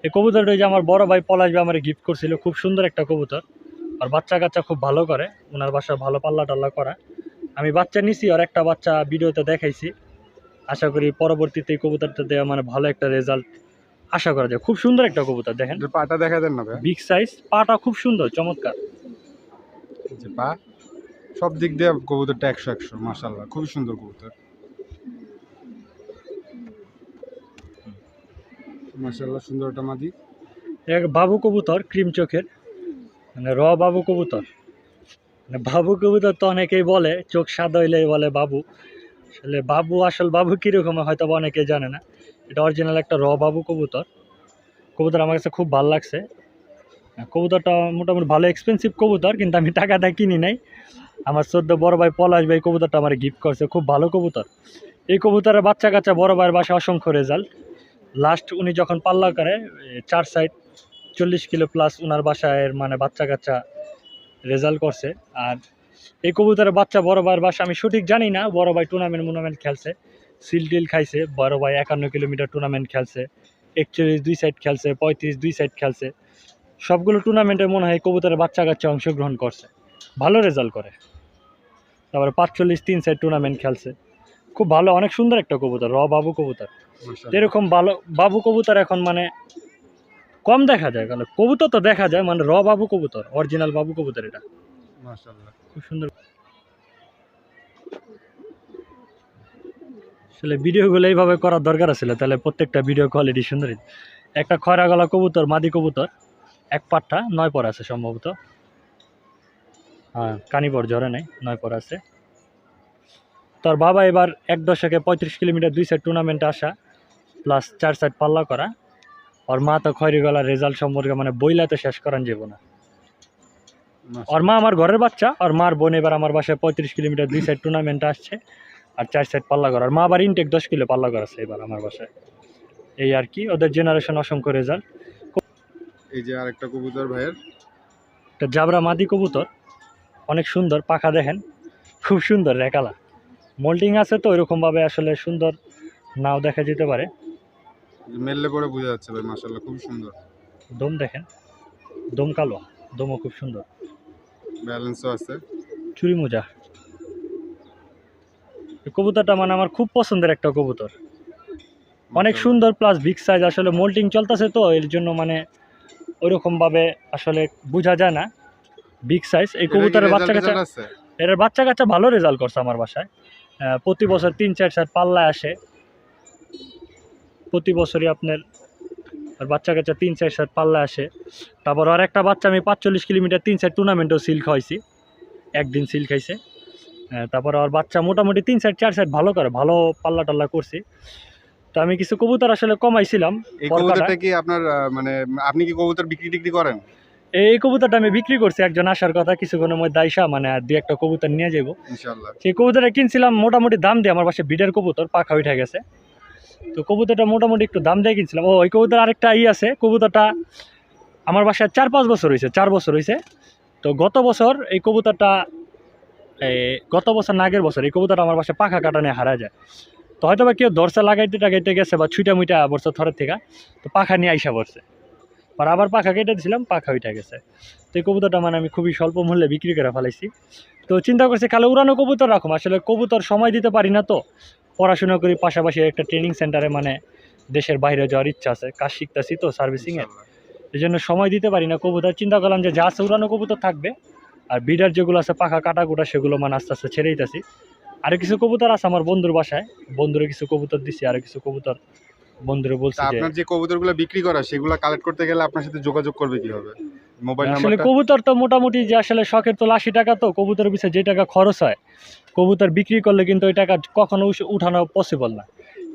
এই কবুতরটা যে আমার বড় ভাই পলাশ ভাই আমার গিফট করছিল, খুব সুন্দর একটা কবুতর। আর বাচ্চা কাচ্চা খুব ভালো করে, ওনার বাসায় ভালো পাল্লা টাল্লা করা। আমি বাচ্চা নিছি, আর একটা বাচ্চা ভিডিওতে দেখাইছি। আশা করি পরবর্তীতে এই কবুতরটা দেওয়া মানে ভালো একটা রেজাল্ট আশা করা যায়। খুব সুন্দর একটা কবুতর দেখেন, পাটা দেখা দেন না ভাই। বিগ সাইজ, পাটা খুব সুন্দর, চমৎকার। যে পা, সব দিক দিয়ে কবুতরটা 100 মাশাআল্লাহ খুবই সুন্দর কবুতর। মাশাআল্লাহ, সুন্দর একটা মাদি। এক বাবু কবুতর, ক্রিম চোখের, মানে বাবু কবুতর। মানে বাবু কবুতর তো অনেকেই বলে, চোখ সাদা হইলেই বলে বাবু। আসলে বাবু, আসল বাবু কীরকম হয়তো অনেকে জানে না। এটা অরিজিনাল একটা বাবু কবুতর। কবুতর আমার কাছে খুব ভালো লাগছে। কবুতরটা মোটামুটি ভালো এক্সপেন্সিভ কবুতর, কিন্তু আমি টাকাটা কিনি নাই। আমার সদ্য বড় ভাই পলাশ ভাই কবুতরটা আমার গিফট করছে, খুব ভালো কবুতর। এই কবুতরের বাচ্চা কাচ্চা বড় ভাইয়ের বাসায় অসংখ্য রেজাল্ট। লাস্ট উনি যখন পাল্লা করে 4 সাইড 40 কিলো প্লাস ওনার বাসায় মানে বাচ্চা কাচ্চা রেজাল্ট করছে। আর এই কবুতরের বাচ্চা বড় ভাইয়ের বাসা আমি সঠিক জানি না, বড় ভাই টুর্নামেন্ট খেলছে, সিল টিল খাইছে। বড় ভাই 51 কিলোমিটার টুর্নামেন্ট খেলছে, 41 2 সাইড খেলছে, 35 2 সাইড খেলছে। সবগুলো টুর্নামেন্টে মনে হয় কবুতরের বাচ্চা কাচ্চা অংশগ্রহণ করছে, ভালো রেজাল্ট করে। তারপরে 45 3 সাইড টুর্নামেন্ট খেলছে, খুব ভালো, অনেক সুন্দর একটা কবুতর, বাবু কবুতর। এরকম ভালো বাবু কবুতর এখন মানে কম দেখা যায়, কারণ কবুতর তো দেখা যায়, মানে বাবু কবুতর, অরিজিনাল বাবু কবুতর এটা। মাশাআল্লাহ, খুব সুন্দর। আসলে ভিডিওগুলো এইভাবে করার দরকার ছিল, তাহলে প্রত্যেকটা ভিডিও কোয়ালিটি সুন্দর। একটা খয়রা গলা কবুতর, মাদি কবুতর, এক পাট্টা 9 পর আছে সম্ভবত। হ্যাঁ, কানিপর ঝরে নেই, 9 পর আছে। তোর বাবা এবার 1 দশকে 35 কিলোমিটার 2 সাইড টুর্নামেন্টে আসা, প্লাস 4 সাইড পাল্লা করা। ওর মা তো খয়রি গলার রেজাল্ট সম্পর্কে মানে বইলাতে শেষ করান যাব না। ওর মা আমার ঘরের বাচ্চা, আর মার বোন এবার আমার বাসায় 35 কিলোমিটার 2 সাইড টুর্নামেন্টে আসছে, আর 4 সাইড পাল্লা করা। আর মা আবার ইনটেক 10 কিলো পাল্লা করাছে এবার আমার বাসায়। এই আর কি, ওদের জেনারেশন অসংখ্য রেজাল্ট। এই যে আরেকটা কবুতর ভাইয়ের, একটা জাবরা মাদি কবুতর, অনেক সুন্দর, পাখা দেখেন খুব সুন্দর রেকালা। মোল্টিং আছে তো ওইরকমভাবে আসলে সুন্দর নাও দেখা যেতে পারে। মেললে পরে বোঝা যাচ্ছে ভাই, মাশাআল্লাহ খুব সুন্দর। দম দেখেন, দম কালো, দমও খুব সুন্দর, ব্যালেন্সও আছে। চুরি মোজা। এই কবুতরটা মানে আমার খুব পছন্দের একটা কবুতর, অনেক মাশাআল্লাহ। সুন্দর প্লাস বিগ সাইজ। আসলে মোল্টিং চলতেছে তো এর জন্য মানে ওইরকমভাবে আসলে বোঝা যায় না বিগ সাইজ। এই এটা কি কবুতরের বাচ্চা রেজাল্ট কাচ্চা, আছে? এর বাচ্চা কাচ্চা ভালো রেজাল্ট করছে আমার বাসায়। প্রতি বছর 3-4 সেট পাল্লায় আসে, প্রতি বছরই আপনার আর বাচ্চা কাচ্চা 3-4 সেট পাল্লায় আসে। তারপর আর একটা বাচ্চা আমি 45 কিলোমিটার 3 সেট টুর্নামেন্টেও সিল খাওয়াইছি, একদিন সিল খাইছে। তারপর আর বাচ্চা মোটামুটি 3-4 সেট ভালো করে, ভালো পাল্লা টাল্লা করছি। তো আমি কিছু কবুতর আসলে কমাইছিলাম। এই পরকাটা কবুতরটা কি আপনার মানে আপনি কি কবুতর বিক্রি টিক্রি করেন? এই কবুতরটা আমি বিক্রি করছি, একজন আসার কথা কিছুক্ষণের মধ্যে আইসা মানে আর 2-1টা কবুতর নিয়ে যাবো। ইনশাআল্লাহ। সেই কবুতরটা কিনছিলাম মোটামুটি দাম দিয়ে, আমার পাশে বিডের কবুতর পাখা উঠে গেছে। তো কবুতরটা মোটামুটি একটু দাম দিয়ে কিনছিলাম। ও ওই কবুতর আরেকটা আছে, কবুতরটা আমার বাসায় 4-5 বছর হয়েছে, 4 বছর হয়েছে। তো গত বছর এই কবুতরটা গত বছর না আগের বছর এই কবুতরটা আমার বাসায় পাখা কাটানে হারা যায়। তো হয়তো বা কেউ দরজা লাগাইতে টাগাইতে গেছে বা ছুইটা মুইটা বছর থরের থেকে, তো পাখা নিয়ে আইসা পড়ছে, আর আবার পাখা কেটে দিয়েছিলাম, পাখা উঠে গেছে। তো এই কবুতরটা মানে আমি খুবই স্বল্প মূল্যে বিক্রি করে ফেলাইছি। তো চিন্তা করছি খালি উড়ানো কবুতর রাখুম, আসলে কবুতর সময় দিতে পারি না তো, পড়াশোনা করি পাশাপাশি একটা ট্রেনিং সেন্টারে মানে দেশের বাইরে যাওয়ার ইচ্ছা আছে, কাজ শিখতেছি তো সার্ভিসিংয়ের, ইনশাআল্লাহ। এই জন্য সময় দিতে পারি না কবুতর। চিন্তা করলাম যে যা আছে উড়ানো কবুতর থাকবে, আর বিডার যেগুলো আছে পাখা কাটা কুটা সেগুলো মানে আস্তে আস্তে ছেড়ে দিতেছি। আরও কিছু কবুতর আছে আমার বন্ধুর বাসায়, বন্ধুরে কিছু কবুতর দিছি, আরও কিছু কবুতর বন্ধুরে তা বলছি যে আপনার যে কবুতরগুলো বিক্রি করা সেগুলো কালেক্ট করতে গেলে আপনার সাথে যোগাযোগ করবে কিভাবে? মোবাইল আসলে নাম্বারটা? কবুতর তো মোটামুটি যে আসলে শখের তো 80 টাকা, তো কবুতরের পিছনে যে টাকা খরচ হয় কবুতর বিক্রি করলে কিন্তু ওই টাকা কখনো উঠানো পসিবল না।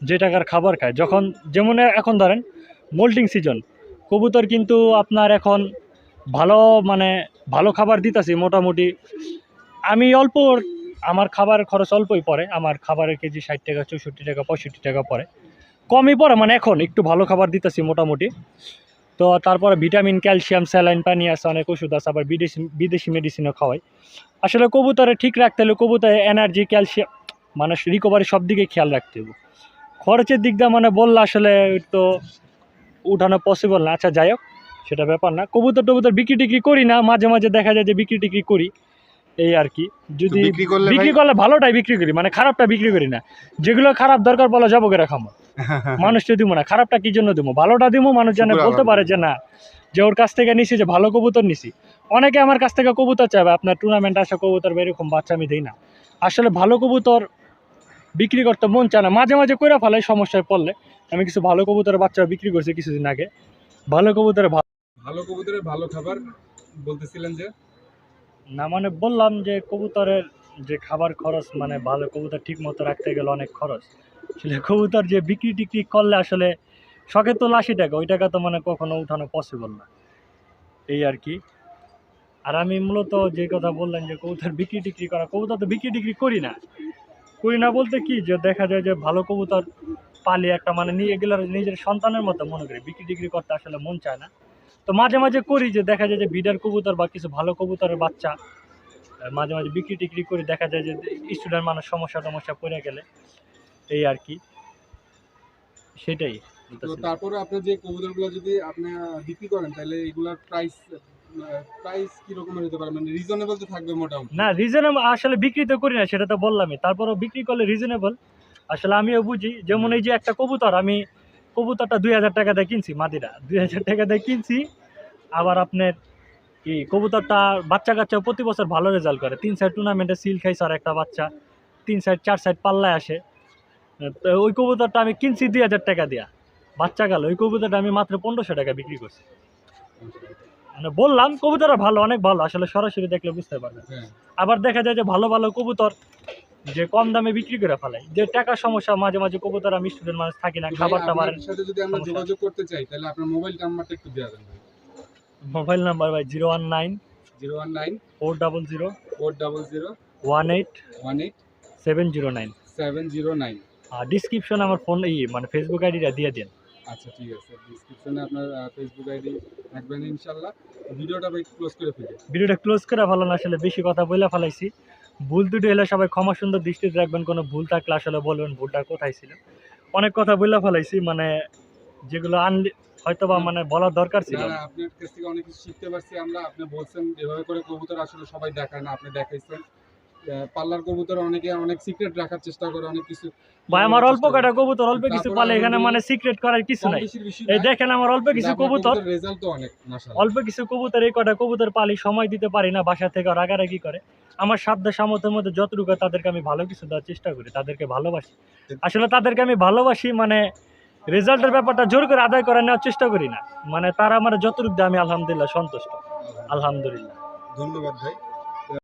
যে টাকার খাবার খায় যখন, যেমন এখন ধরেন মোল্টিং সিজন, কবুতর কিন্তু আপনার এখন ভালো মানে ভালো খাবার দিতেছি মোটামুটি। আমি অল্প, আমার খাবার খরচ অল্পই পড়ে, আমার খাবারের কেজি 60 টাকা 64 টাকা 65 টাকা পড়ে, কমই পড়ে মানে এখন একটু ভালো খাবার দিতেছি মোটামুটি। তো তারপরে ভিটামিন ক্যালসিয়াম স্যালাইন পানি আছে, অনেক ওষুধ আছে, আবার বিদেশি বিদেশি মেডিসিনও খাওয়াই। আসলে কবুতরে ঠিক রাখতে হলে কবুতরে এনার্জি ক্যালসিয়াম মানে রিকভারি সব দিকে খেয়াল রাখতে হবে। খরচের দিক দিয়ে মানে বললে আসলে তো উঠানো পসিবল না। আচ্ছা যাই হোক, সেটা ব্যাপার না। কবুতর টবুতর বিক্রি টিক্রি করি না, মাঝে মাঝে দেখা যায় যে বিক্রি টিক্রি করি, এই আর কি। তো যদি বিক্রি করলে ভাই বিক্রি করলে ভালোটাই বিক্রি করি, মানে খারাপটা বিক্রি করি না। যেগুলো খারাপ দরকার বলা যাবো কে রাখামো, মানুষকে দিব না। খারাপটা কি জন্য দিব, ভালোটা দিব, মানুষ যেন শুকুর বলতে পারে যে আলহামদুলিল্লাহ। না, যে ওর কাছ থেকে নিছি, যে ভালো কবুতর নিছি। অনেকে আমার কাছ থেকে কবুতর চাইবে, আপনার টুর্নামেন্ট আসা কবুতর বা এরকম বাচ্চা আমি দিই না। আসলে ভালো কবুতর বিক্রি করতে মন চায় না, মাঝে মাঝে কইরা ফেলাই সমস্যায় পড়লে। আমি কিছু ভালো কবুতরের বাচ্চা বিক্রি করছি কিছুদিন আগে। ভালো কবুতরের ভালো কবুতরের ভালো খাবার বলতেছিলেন যে? না মানে বললাম যে কবুতরের যে খাবার খরচ, মানে ভালো কবুতর ঠিক মতো রাখতে গেলে অনেক খরচ। আসলে কবুতর যে বিক্রি টিক্রি করলে আসলে শখের তো 80 টাকা, ওই টাকা তো মানে কখনো উঠানো পসিবল না, এই আর কি। আর আমি মূলত যে কথা বললেন যে কবুতর বিক্রি টিক্রি করা, কবুতর তো বিক্রি টিক্রি করি না। করি না বলতে কি, যে দেখা যায় যে ভালো কবুতর পালি একটা মানে নিয়ে এগুলো নিজের সন্তানের মতো মনে করি, বিক্রি টিক্রি করতে আসলে মন চায় না। তো মাঝে মাঝে করি, যে দেখা যায় যে বিডার কবুতর বা কিছু ভালো কবুতরের বাচ্চা মাঝে মাঝে বিক্রি টিক্রি করে, দেখা যায় যে স্টুডেন্ট মানুষ সমস্যা টমস্যা পড়ে গেলে, এই আর কি, সেটাই তো বলতেছিলাম। তারপরে আপনার যে কবুতরগুলো যদি আপনি বিক্রি করেন তাহলে এগুলার প্রাইস প্রাইস কি রকমের হতে পারে, মানে রিজনেবল তো থাকবে মোটামুটি? না রিজনেবল আসলে বিক্রি তো করি না, সেটা তো বললামই, তারপরেও বিক্রি করলে রিজনেবল আসলে আমিও বুঝি। যেমন এই যে একটা কবুতর, আমি কবুতরটা 2000 টাকা দিয়ে কিনছি, মাদিরা 2000 টাকা দিয়ে কিনছি। আবার আপনার কি কবুতরটা বাচ্চা কাচ্চা প্রতি বছর ভালো রেজাল্ট করে, 3 সাইড টুর্নামেন্টে সিল খাইছে, আর একটা বাচ্চা 3 সাইড 4 সাইড পাল্লায় আসে। তো ওই কবুতরটা আমি কিনছি 2000 টাকা দিয়া, বাচ্চা গেল ওই কবুতরটা আমি মাত্র 1500 টাকা বিক্রি করছি। মানে বললাম কবুতরটা ভালো, অনেক ভালো, আসলে সরাসরি দেখলে বুঝতে পারবেন। হ্যাঁ। আবার দেখা যায় যে ভালো ভালো কবুতর যে কম দামে বিক্রি করে ফেলাই, যে টাকার সমস্যা, মাঝে মাঝে কবুতর আমি স্টুডেন্ট মানুষ থাকি না, তো ভাই খাবার টাবার আপনার সাথে যদি আমরা সমস্যা। যোগাযোগ করতে চাই তাহলে আপনার মোবাইল নাম্বারটা একটু দেওয়া দেন ভাই। মোবাইল নাম্বার ভাই 019 019 400 400 18 18 709। 709। আর ডিসক্রিপশন আমার ফোন মানে ফেসবুক আইডিটা দিয়ে দিন। আচ্ছা ঠিক আছে, ডিসক্রিপশনে আপনার ফেসবুক আইডি রাখবেন ইনশাল্লাহ। ভিডিওটা ভাই ক্লোজ করে ফেলি। ভিডিওটা ক্লোজ করে ফেলান, আসলে বেশি কথা বলে ফেলাইছি। ভুল ত্রুটি হলে সবাই ক্ষমা সুন্দর দৃষ্টিতে রাখবেন, কোনো ভুল থাকলে আসলে বলবেন ভুলটা কোথায় ছিল। অনেক কথা বলে ফেলাইছি, মানে যেগুলো হয়তো বা মানে বলার দরকার ছিল না না। না, আপনার কাছ থেকে অনেক কিছু শিখতে পারছি আমরা। আপনি বলছেন এভাবে করে কবুতর আসলে সবাই দেখায় না, আপনি দেখাইছেন। পাল্লার কবুতর অনেকে অনেক সিক্রেট রাখার চেষ্টা করে, অনেক কিছু ভাই আমার অল্প কটা কবুতর, অল্প কিছু তারপরে পালে, এখানে মানে আলহামদুলিল্লাহ সিক্রেট করার কিছু কম নাই। বেশির বিষয় এই না, দেখেন আমার অল্প কিন্তু কিছু আপনার কবুতর, কবুতর রেজাল্ট তো অনেক মাশাআল্লাহ। অল্প কিছু কবুতর, এই কটা কবুতর পালি, সময় দিতে পারি না, বাসা থেকে রাগারাগি করে। আমার সাধ্য সামর্থ্যের মধ্যে যতটুকু হয় তাদেরকে আমি ভালো কিছু দেওয়ার চেষ্টা করি, তাদেরকে ভালোবাসি। আসলে তাদেরকে আমি ভালোবাসি, মানে রেজাল্টের ব্যাপারটা জোর করে আদায় করে নেওয়ার চেষ্টা করি না, মানে তারা আমার যতটুকু দেয় আমি আলহামদুলিল্লাহ সন্তুষ্ট। আলহামদুলিল্লাহ। ধন্যবাদ ভাই।